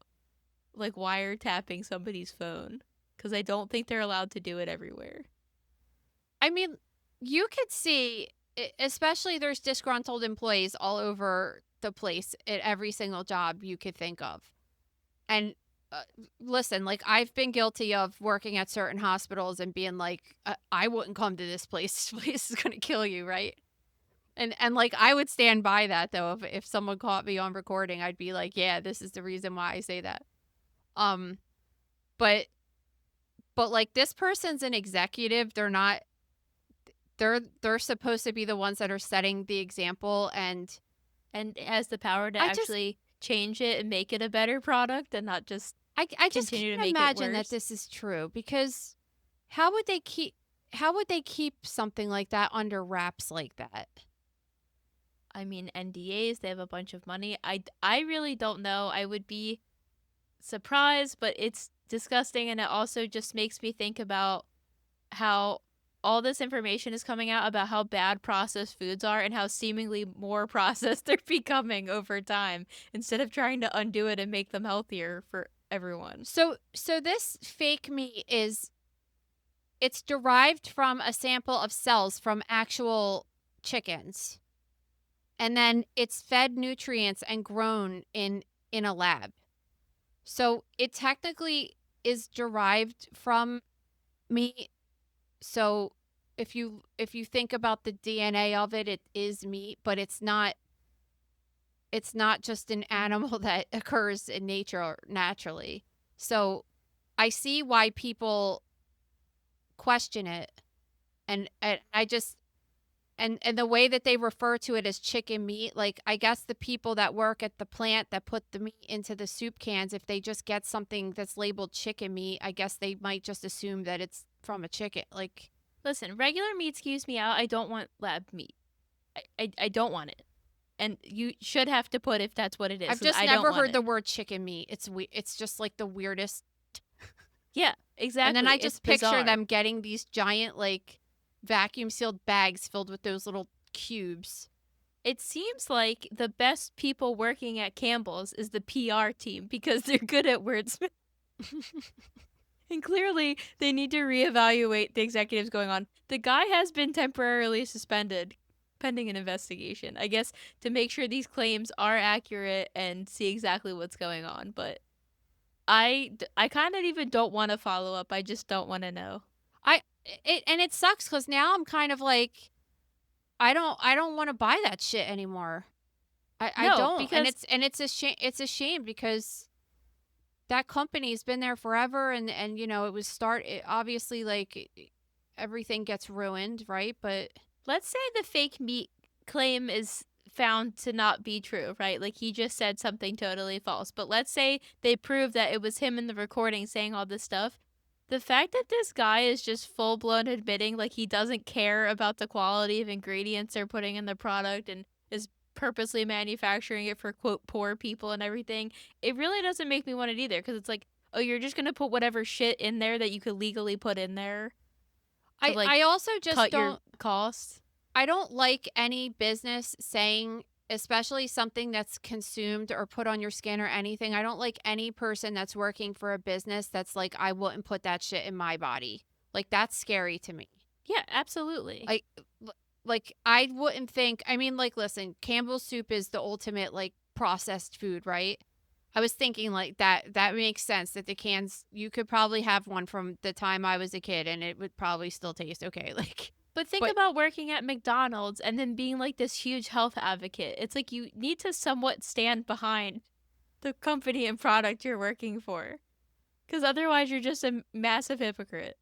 like wiretapping somebody's phone because I don't think they're allowed to do it everywhere. I mean, you could see, especially there's disgruntled employees all over the place at every single job you could think of. And listen, like I've been guilty of working at certain hospitals and being like, I wouldn't come to this place. This place is gonna kill you, right? And like I would stand by that though. If someone caught me on recording, I'd be like, yeah, this is the reason why I say that. Um, but like this person's an executive. They're not. They're supposed to be the ones that are setting the example, and has the power to I just actually change it and make it a better product and not just I just continue to can't make it imagine that worse. this is true because how would they keep something like that under wraps like that? I mean, NDAs, they have a bunch of money. I really don't know. I would be surprised, but it's disgusting and it also just makes me think about how all this information is coming out about how bad processed foods are and how seemingly more processed they're becoming over time instead of trying to undo it and make them healthier for everyone. So this fake meat it's derived from a sample of cells from actual chickens. And then it's fed nutrients and grown in a lab. So it technically is derived from meat. So if you think about the DNA of it, it is meat, but it's not just an animal that occurs in nature naturally. So I see why people question it. And I just and the way that they refer to it as chicken meat, like I guess the people that work at the plant that put the meat into the soup cans, if they just get something that's labeled chicken meat, I guess they might just assume that it's from a chicken. Like, listen, regular meat skews me out. I don't want lab meat. I don't want it. And you should have to put if that's what it is. I've just never heard the word chicken meat. It's just like the weirdest. Yeah, exactly. And then I just picture bizarre. them getting these giant like vacuum sealed bags filled with those little cubes. It seems like the best people working at Campbell's is the PR team because they're good at wordsmith. And clearly they need to reevaluate the executives going on. The guy has been temporarily suspended pending an investigation, I guess, to make sure these claims are accurate and see exactly what's going on. But I kind of even don't want to follow up. I just don't want to know. And it sucks because now I'm kind of like, I don't want to buy that shit anymore. I No, don't, because and it's a shame. It's a shame because that company's been there forever, and you know obviously like everything gets ruined, right? But let's say the fake meat claim is found to not be true, right? Like he just said something totally false. But let's say they prove that it was him in the recording saying all this stuff. The fact that this guy is just full blown admitting like he doesn't care about the quality of ingredients they're putting in the product and is purposely manufacturing it for quote poor people and everything, it really doesn't make me want it either because it's like, oh, you're just gonna put whatever shit in there that you could legally put in there. To, like, I also just cut don't your costs. I don't like any business saying, especially something that's consumed or put on your skin or anything. I don't like any person that's working for a business that's like, I wouldn't put that shit in my body. Like, that's scary to me. Yeah, absolutely. Like I wouldn't think, I mean, like, listen, Campbell's soup is the ultimate, like, processed food, right? I was thinking, like, that makes sense that the cans, you could probably have one from the time I was a kid and it would probably still taste okay. Like, But think about working at McDonald's and then being like this huge health advocate. It's like you need to somewhat stand behind the company and product you're working for. Because otherwise you're just a massive hypocrite.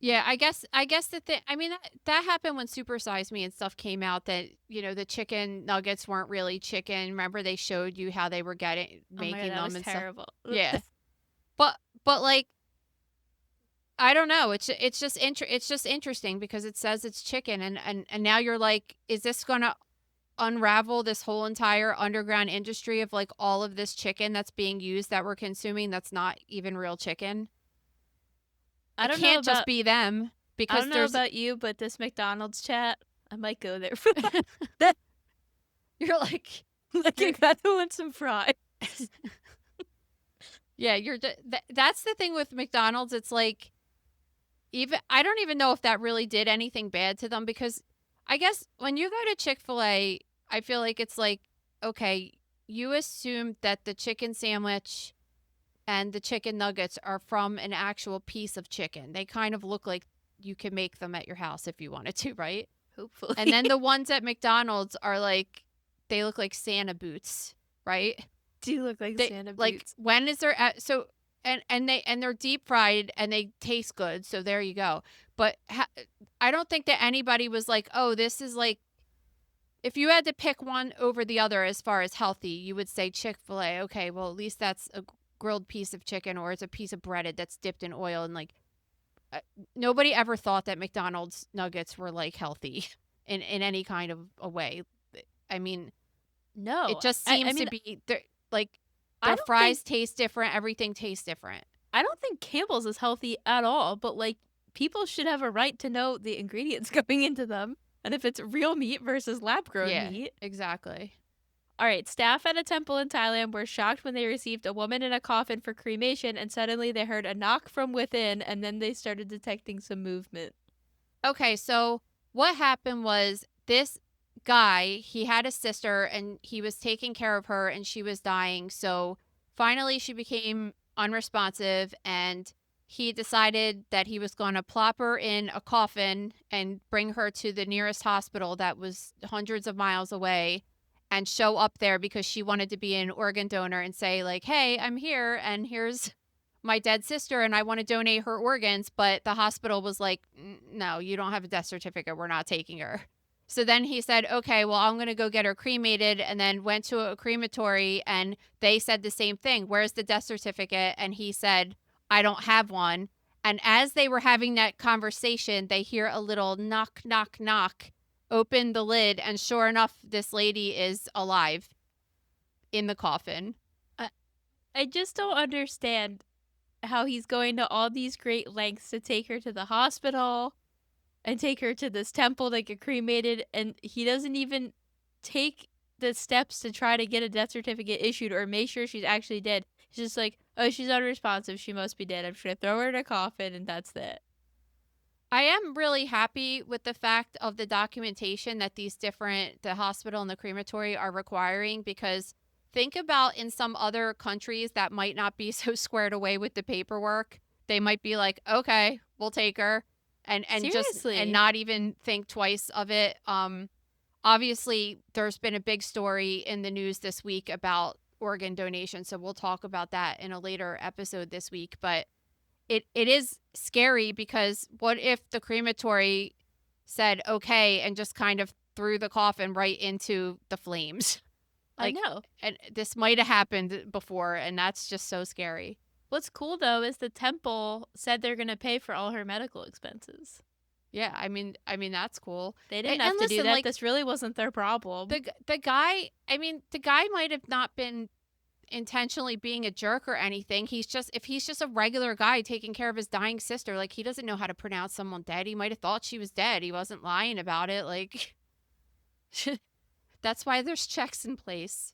Yeah, I guess the thing, I mean, that happened when Super Size Me and stuff came out, that, the chicken nuggets weren't really chicken. Remember, they showed you how they were Oh my making God, that them was and stuff. terrible. Yeah. But like, I don't know. It's just interesting because it says it's chicken, and now you're like, is this gonna unravel this whole entire underground industry of like all of this chicken that's being used that we're consuming that's not even real chicken? I It don't know can't just about be them, I because don't know there's about you, but this McDonald's chat, I might go there for that. you're like, Like, I gotta want some fries. yeah, that's the thing with McDonald's. It's like, even I don't even know if that really did anything bad to them, because I guess when you go to Chick-fil-A, I feel like it's like, okay, you assume that the chicken sandwich and the chicken nuggets are from an actual piece of chicken. They kind of look like you can make them at your house if you wanted to, right? Hopefully. And then the ones at McDonald's are like, they look like Santa boots, right? do look like They Santa like, boots. when is there so, and they're deep fried and they taste good, so there you go. But I don't think that anybody was like, oh, this is like, if you had to pick one over the other as far as healthy, you would say Chick-fil-A. Okay, well, at least that's a grilled piece of chicken, or it's a piece of breaded that's dipped in oil, and like, nobody ever thought that McDonald's nuggets were like healthy in any kind of a way. I mean, No. it just I seems mean, to be like, I their don't fries think taste different, everything tastes different. I don't think Campbell's is healthy at all, but like people should have a right to know the ingredients going into them and if it's real meat versus lab grown Yeah, meat. exactly. All right, staff at a temple in Thailand were shocked when they received a woman in a coffin for cremation, and suddenly they heard a knock from within, and then they started detecting some movement. Okay, so what happened was, this guy, he had a sister and he was taking care of her and she was dying. So finally she became unresponsive, and he decided that he was going to plop her in a coffin and bring her to the nearest hospital that was hundreds of miles away, and show up there because she wanted to be an organ donor and say like, hey, I'm here and here's my dead sister and I want to donate her organs. But the hospital was like, no, you don't have a death certificate. We're not taking her. So then he said, okay, well, I'm going to go get her cremated, and then went to a crematory and they said the same thing. Where's the death certificate? And he said, I don't have one. And as they were having that conversation, they hear a little knock, knock, knock, open the lid, and sure enough, this lady is alive in the coffin. I just don't understand how he's going to all these great lengths to take her to the hospital and take her to this temple to get cremated, and he doesn't even take the steps to try to get a death certificate issued or make sure she's actually dead. He's just like, oh, she's unresponsive, she must be dead, I'm just gonna throw her in a coffin, and that's it. I am really happy with the fact of the documentation that the hospital and the crematory are requiring, because think about in some other countries that might not be so squared away with the paperwork. They might be like, okay, we'll take her, and Seriously. and not even think twice of it. Obviously there's been a big story in the news this week about organ donation, so we'll talk about that in a later episode this week. But it is scary, because what if the crematory said okay and just kind of threw the coffin right into the flames? Like, I know. and this might have happened before, and that's just so scary. What's cool though is the temple said they're gonna pay for all her medical expenses. Yeah, I mean that's cool. They didn't And have to do listen, that. like, This really wasn't their problem. the guy, I mean, the guy might have not been intentionally being a jerk or anything. If he's just a regular guy taking care of his dying sister, like, he doesn't know how to pronounce someone dead. He might have thought she was dead. He wasn't lying about it. Like, that's why there's checks in place.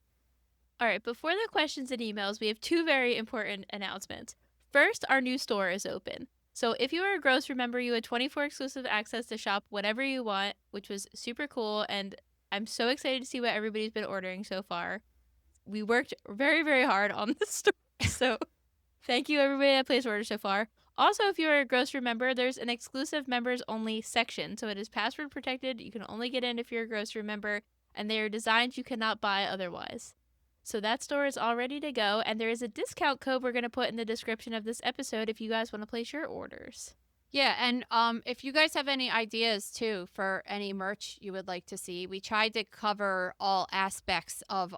All right, before the questions and emails, we have two very important announcements. First, our new store is open. So if you are a grocer member, you had 24 exclusive access to shop whatever you want, which was super cool, and I'm so excited to see what everybody's been ordering so far. We worked very, very hard on this store, so thank you everybody that placed orders so far. Also, if you're a grocery member, there's an exclusive members only section, so it is password protected. You can only get in if you're a grocery member, and they are designs you cannot buy otherwise. So that store is all ready to go, and there is a discount code we're going to put in the description of this episode if you guys want to place your orders. Yeah, and if you guys have any ideas too for any merch you would like to see, we tried to cover all aspects of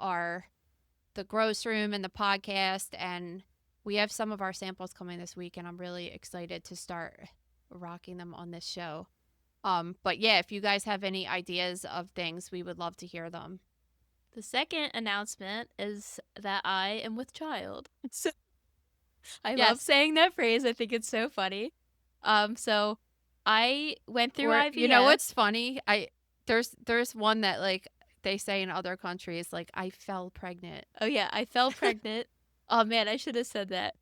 the gross room and the podcast, and we have some of our samples coming this week, and I'm really excited to start rocking them on this show. But yeah, if you guys have any ideas of things, we would love to hear them. The second announcement is that I am with child. So I love saying that phrase. I think it's so funny. So I went through IVF. You know what's funny? There's one that like they say in other countries, like I fell pregnant. Oh yeah, I fell pregnant. Oh man, I should have said that.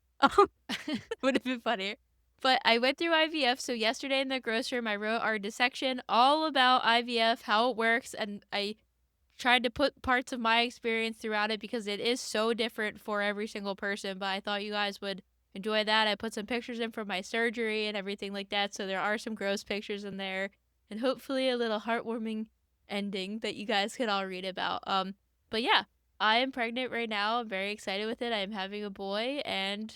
Would have been funnier. But I went through IVF. So yesterday in the grocery room, I wrote our dissection all about IVF, how it works, and I tried to put parts of my experience throughout it because it is so different for every single person. But I thought you guys would enjoy that. I put some pictures in from my surgery and everything like that. So there are some gross pictures in there, and hopefully a little heartwarming ending that you guys could all read about. But yeah, I am pregnant right now. I'm very excited with it. I am having a boy, and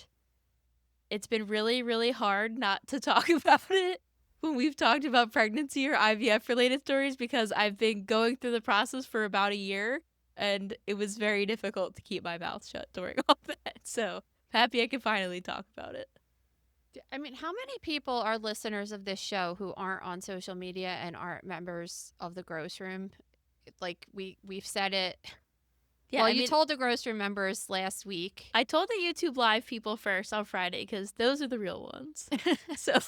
it's been really, really hard not to talk about it when we've talked about pregnancy or IVF related stories because I've been going through the process for about a year, and it was very difficult to keep my mouth shut during all that. So happy I can finally talk about it. I mean, how many people are listeners of this show who aren't on social media and aren't members of the gross room? Like we've said it. Yeah, well, you told the gross room members last week. I told the YouTube live people first on Friday because those are the real ones. So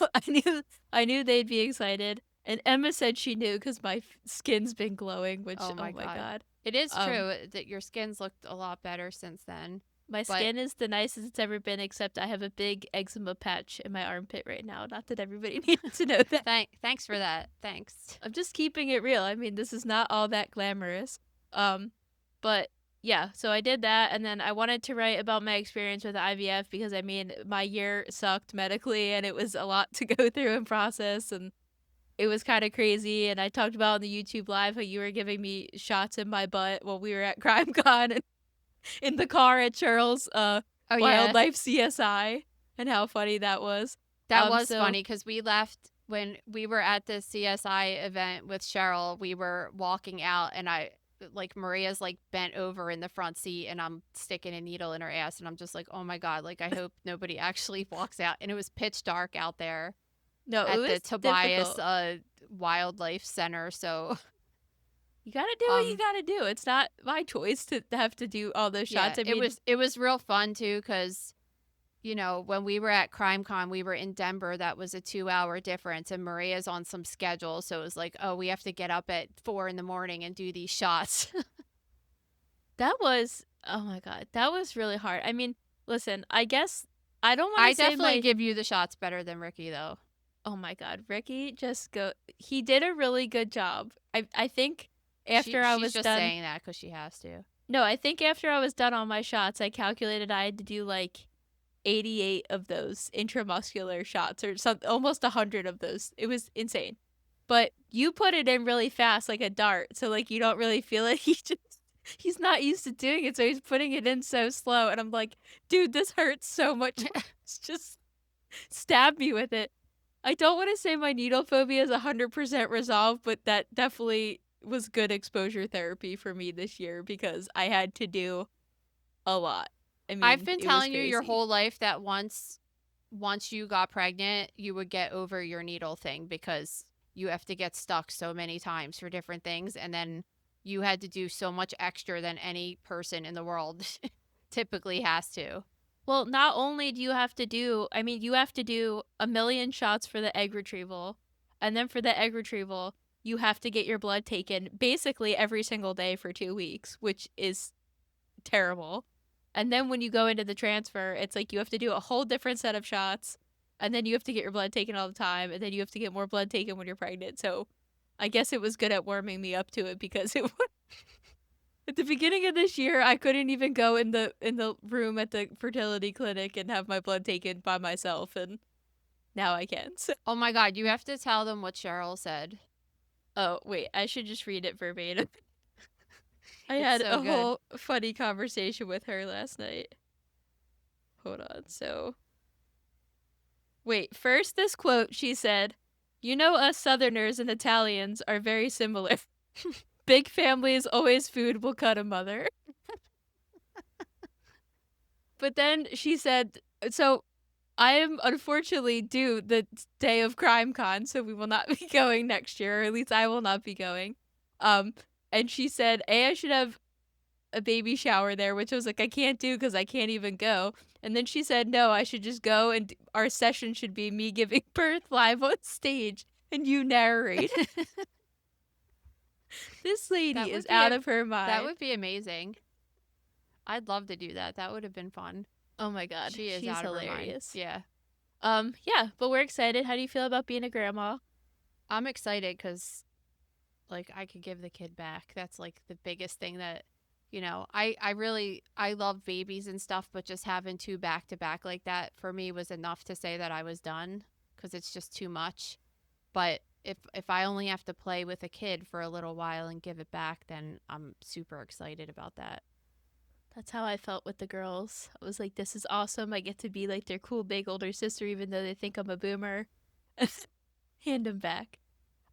I knew they'd be excited. And Emma said she knew because my skin's been glowing, which, oh my God. It is true that your skin's looked a lot better since then. My skin is the nicest it's ever been, except I have a big eczema patch in my armpit right now. Not that everybody needs to know that. Thanks for that. Thanks. I'm just keeping it real. I mean, this is not all that glamorous. But yeah, so I did that, and then I wanted to write about my experience with IVF because, I mean, my year sucked medically, and it was a lot to go through and process, and it was kind of crazy, and I talked about on the YouTube Live how you were giving me shots in my butt while we were at CrimeCon and in the car at Cheryl's Wildlife CSI, and how funny that was. That was funny because we left when we were at the CSI event with Cheryl. We were walking out, and Maria's like bent over in the front seat, and I'm sticking a needle in her ass, and I'm just like, oh my God, like I hope nobody actually walks out. And it was pitch dark out there. No, at it was the Tobias Wildlife Center. So you gotta do what you gotta do. It's not my choice to have to do all those shots. I mean, it was real fun too because, you know, when we were at CrimeCon, we were in Denver. That was a 2-hour difference, and Maria's on some schedule, so it was like, oh, we have to get up at 4 a.m. and do these shots. Oh my God, that was really hard. I mean, listen, I guess I don't want to say definitely give you the shots better than Ricky though. Oh my God, Ricky he did a really good job. I think after I was just done saying that because she has to. No, I think after I was done on my shots, I calculated I had to do like 88 of those intramuscular shots or almost 100 of those. It was insane. But you put it in really fast like a dart, so like you don't really feel it. He's not used to doing it, so he's putting it in so slow, and I'm like, dude, this hurts so much. Just stab me with it. I don't want to say my needle phobia is 100% resolved, but that definitely was good exposure therapy for me this year because I had to do a lot. I mean, I've been telling you your whole life that once you got pregnant, you would get over your needle thing because you have to get stuck so many times for different things, and then you had to do so much extra than any person in the world typically has to. Well, not only do you have to do, you have to do 1,000,000 shots for the egg retrieval, and then for the egg retrieval, you have to get your blood taken basically every single day for 2 weeks, which is terrible. And then when you go into the transfer, it's like you have to do a whole different set of shots, and then you have to get your blood taken all the time, and then you have to get more blood taken when you're pregnant. So I guess it was good at warming me up to it because it was... At the beginning of this year, I couldn't even go in the room at the fertility clinic and have my blood taken by myself, and now I can. So. Oh my God, you have to tell them what Cheryl said. Oh, wait, I should just read it verbatim. I It's had so a good. whole funny conversation with her last night. Hold on. So, wait. First, this quote, she said, "You know, us Southerners and Italians are very similar. Big families, always food will cut a mother." But then she said, so I am unfortunately due the day of CrimeCon, so we will not be going next year, or at least I will not be going. Um, and she said, I should have a baby shower there, which I was like, I can't do because I can't even go. And then she said, no, I should just go, and our session should be me giving birth live on stage and you narrate. This lady is out of her mind. That would be amazing. I'd love to do that. That would have been fun. Oh my god, She is she's out of her mind. hilarious. Yeah. Yeah, but we're excited. How do you feel about being a grandma? I'm excited because, like, I could give the kid back. That's, like, the biggest thing that, I love babies and stuff, but just having 2 back-to-back like that for me was enough to say that I was done because it's just too much. But if I only have to play with a kid for a little while and give it back, then I'm super excited about that. That's how I felt with the girls. I was like, this is awesome. I get to be like their cool big older sister, even though they think I'm a boomer. Hand them back.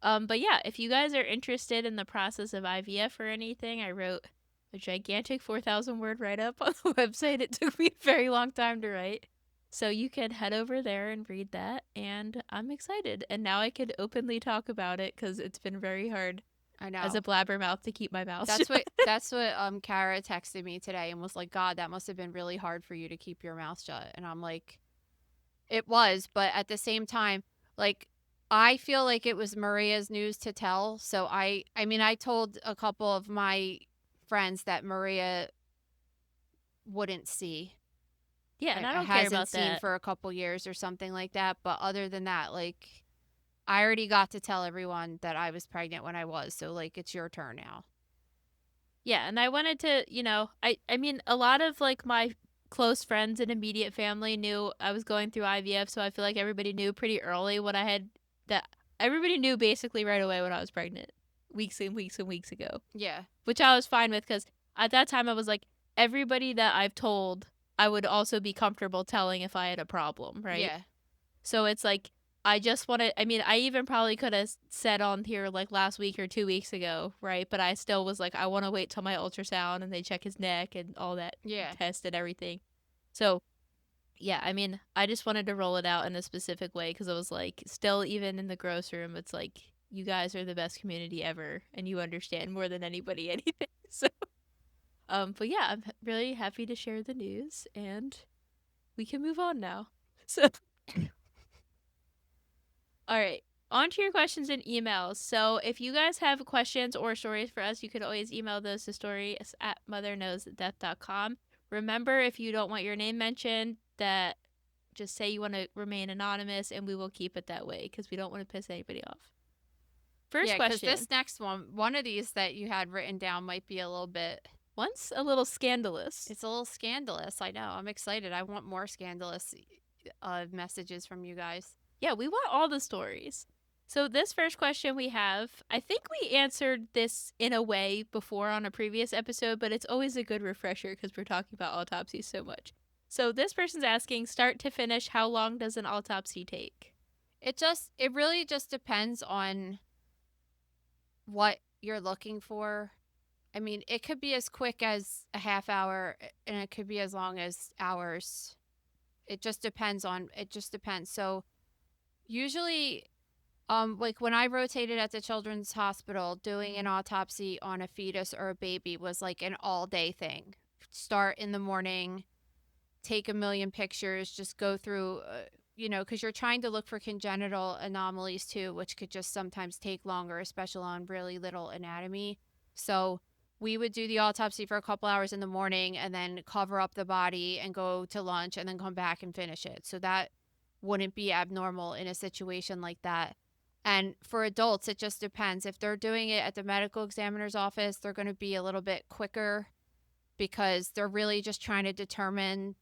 But yeah, if you guys are interested in the process of IVF or anything, I wrote a gigantic 4,000 word write up on the website. It took me a very long time to write. So you can head over there and read that. And I'm excited. And now I could openly talk about it because it's been very hard I know. as a blabbermouth to keep my mouth That's shut. that's what Kara texted me today and was like, God, that must have been really hard for you to keep your mouth shut. And I'm like, it was, but at the same time, like, I feel like it was Maria's news to tell. So I mean, I told a couple of my friends that Maria wouldn't see. Yeah, and I don't care hasn't about seen that. for a couple years or something like that. But other than that, like, I already got to tell everyone that I was pregnant when I was. So, like, it's your turn now. Yeah, and I wanted to, I mean, a lot of like my close friends and immediate family knew I was going through IVF, so I feel like everybody knew pretty early what I had. That everybody knew basically right away when I was pregnant, weeks and weeks and weeks ago. Yeah. Which I was fine with because at that time I was like, everybody that I've told, I would also be comfortable telling if I had a problem, right? Yeah. So it's like, I just wanted, I mean, I even probably could have said on here like last week or 2 weeks ago, right? But I still was like, I want to wait till my ultrasound and they check his neck and all that test and everything. So, yeah, I mean, I just wanted to roll it out in a specific way because it was like, still, even in the gross room, it's like, you guys are the best community ever and you understand more than anybody anything. So, but yeah, I'm really happy to share the news and we can move on now. So. All right, on to your questions and emails. So if you guys have questions or stories for us, you could always email those to stories@motherknowsdeath.com. Remember, if you don't want your name mentioned, that just say you want to remain anonymous and we will keep it that way because we don't want to piss anybody off. First question. Because this next one of these that you had written down might be a little bit... One's a little scandalous. It's a little scandalous, I know. I'm excited. I want more scandalous messages from you guys. Yeah, we want all the stories. So this first question we have, I think we answered this in a way before on a previous episode, but it's always a good refresher because we're talking about autopsies so much. So this person's asking, start to finish, how long does an autopsy take? It really just depends on what you're looking for. I mean, it could be as quick as a half hour and it could be as long as hours. It just depends. So usually, like when I rotated at the Children's Hospital, doing an autopsy on a fetus or a baby was like an all-day thing. Start in the morning, take a million pictures, just go through, because you're trying to look for congenital anomalies too, which could just sometimes take longer, especially on really little anatomy. So we would do the autopsy for a couple hours in the morning and then cover up the body and go to lunch and then come back and finish it. So that wouldn't be abnormal in a situation like that. And for adults, it just depends. If they're doing it at the medical examiner's office, they're going to be a little bit quicker because they're really just trying to determine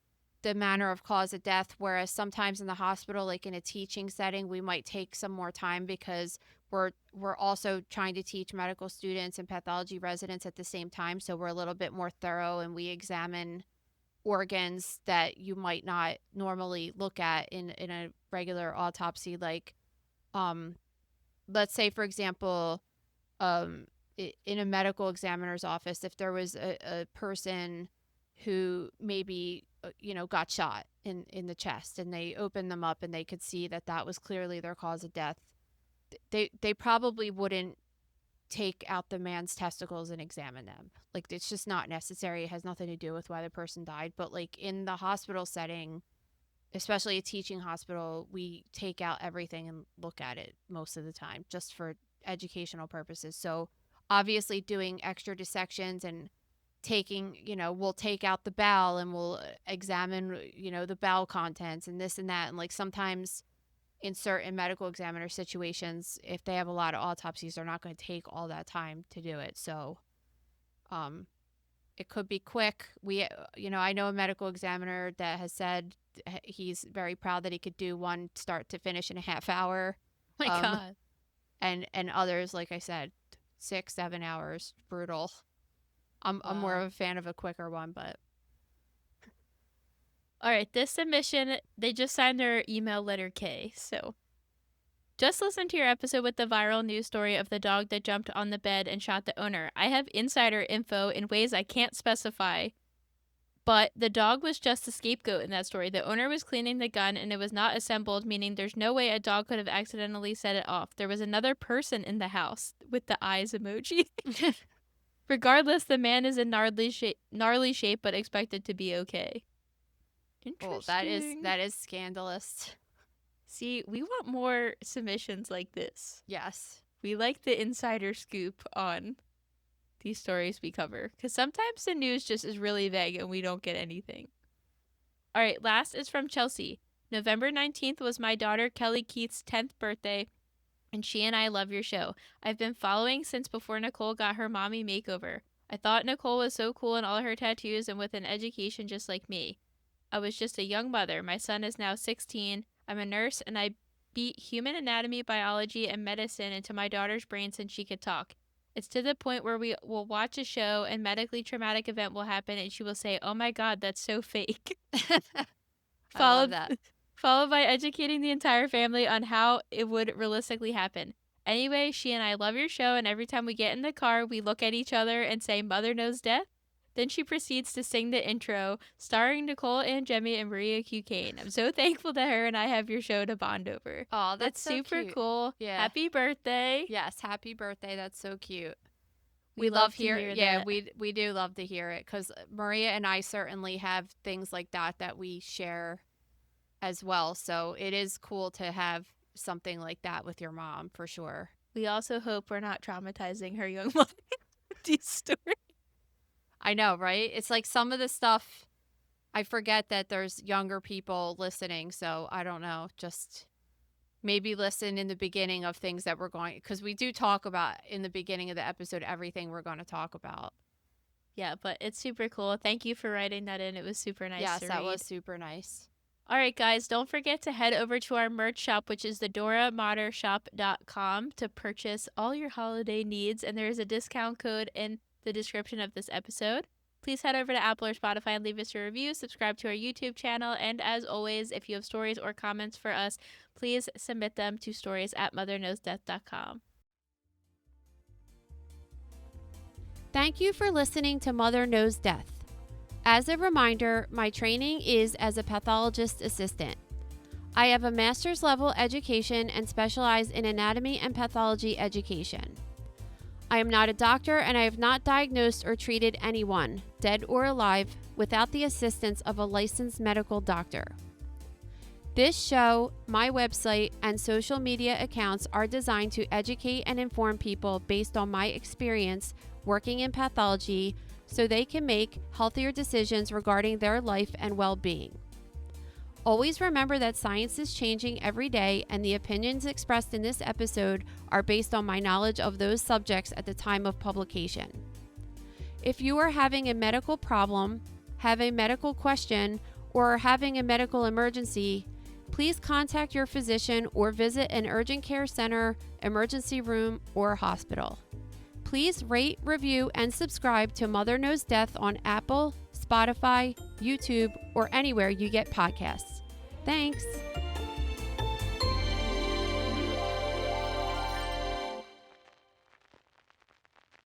the manner of cause of death, whereas sometimes in the hospital, like in a teaching setting, we might take some more time because we're also trying to teach medical students and pathology residents at the same time, so we're a little bit more thorough and we examine organs that you might not normally look at in a regular autopsy. Like let's say, for example, in a medical examiner's office, if there was a person who maybe got shot in the chest, and they opened them up and they could see that that was clearly their cause of death, they probably wouldn't take out the man's testicles and examine them. Like, it's just not necessary. It has nothing to do with why the person died. But like in the hospital setting, especially a teaching hospital, we take out everything and look at it most of the time just for educational purposes. So obviously doing extra dissections and taking, we'll take out the bowel and we'll examine, the bowel contents and this and that. And like sometimes in certain medical examiner situations, if they have a lot of autopsies, they're not going to take all that time to do it. So it could be quick. I know a medical examiner that has said he's very proud that he could do one start to finish in a half hour. My God. And others, like I said, 6-7 hours. Brutal. I'm more of a fan of a quicker one, but. All right, this submission, they just signed their email letter K. So, just listen to your episode with the viral news story of the dog that jumped on the bed and shot the owner. I have insider info in ways I can't specify, but the dog was just the scapegoat in that story. The owner was cleaning the gun and it was not assembled, meaning there's no way a dog could have accidentally set it off. There was another person in the house with the eyes emoji. Regardless, the man is in gnarly shape, but expected to be okay. Interesting. That is scandalous. See, we want more submissions like this. Yes. We like the insider scoop on these stories we cover, because sometimes the news just is really vague and we don't get anything. All right, last is from Chelsea. November 19th was my daughter Kelly Keith's 10th birthday, and she and I love your show. I've been following since before Nicole got her mommy makeover. I thought Nicole was so cool in all her tattoos and with an education just like me. I was just a young mother. My son is now 16. I'm a nurse, and I beat human anatomy, biology, and medicine into my daughter's brain since she could talk. It's to the point where we will watch a show and medically traumatic event will happen, and she will say, "Oh my God, that's so fake." I love that. Followed by educating the entire family on how it would realistically happen. Anyway, she and I love your show, and every time we get in the car, we look at each other and say, "Mother knows death." Then she proceeds to sing the intro, starring Nicole Angemi and Maria Q. Kane. I'm so thankful that her and I have your show to bond over. Oh, that's so super cute. cool. Yeah. Happy birthday. Yes, happy birthday. That's so cute. We love to hear Yeah, that. we do love to hear it, because Maria and I certainly have things like that we share as well. So it is cool to have something like that with your mom, for sure. We also hope we're not traumatizing her young mother with these stories. I know, right? It's like some of the stuff, I forget that there's younger people listening. So I don't know, just maybe listen in the beginning of things that we're going, because we do talk about in the beginning of the episode everything we're going to talk about. Yeah, but it's super cool. Thank you for writing that in. It was super nice Yes, to that read. was super nice. All right, guys, don't forget to head over to our merch shop, which is the DoraModderShop.com, to purchase all your holiday needs. And there is a discount code in the description of this episode. Please head over to Apple or Spotify and leave us a review. Subscribe to our YouTube channel. And as always, if you have stories or comments for us, please submit them to stories@motherknowsdeath.com. Thank you for listening to Mother Knows Death. As a reminder, my training is as a pathologist assistant. I have a master's level education and specialize in anatomy and pathology education. I am not a doctor, and I have not diagnosed or treated anyone, dead or alive, without the assistance of a licensed medical doctor. This show, my website, and social media accounts are designed to educate and inform people based on my experience working in pathology, so they can make healthier decisions regarding their life and well-being. Always remember that science is changing every day, and the opinions expressed in this episode are based on my knowledge of those subjects at the time of publication. If you are having a medical problem, have a medical question, or are having a medical emergency, please contact your physician or visit an urgent care center, emergency room, or hospital. Please rate, review, and subscribe to Mother Knows Death on Apple, Spotify, YouTube, or anywhere you get podcasts. Thanks.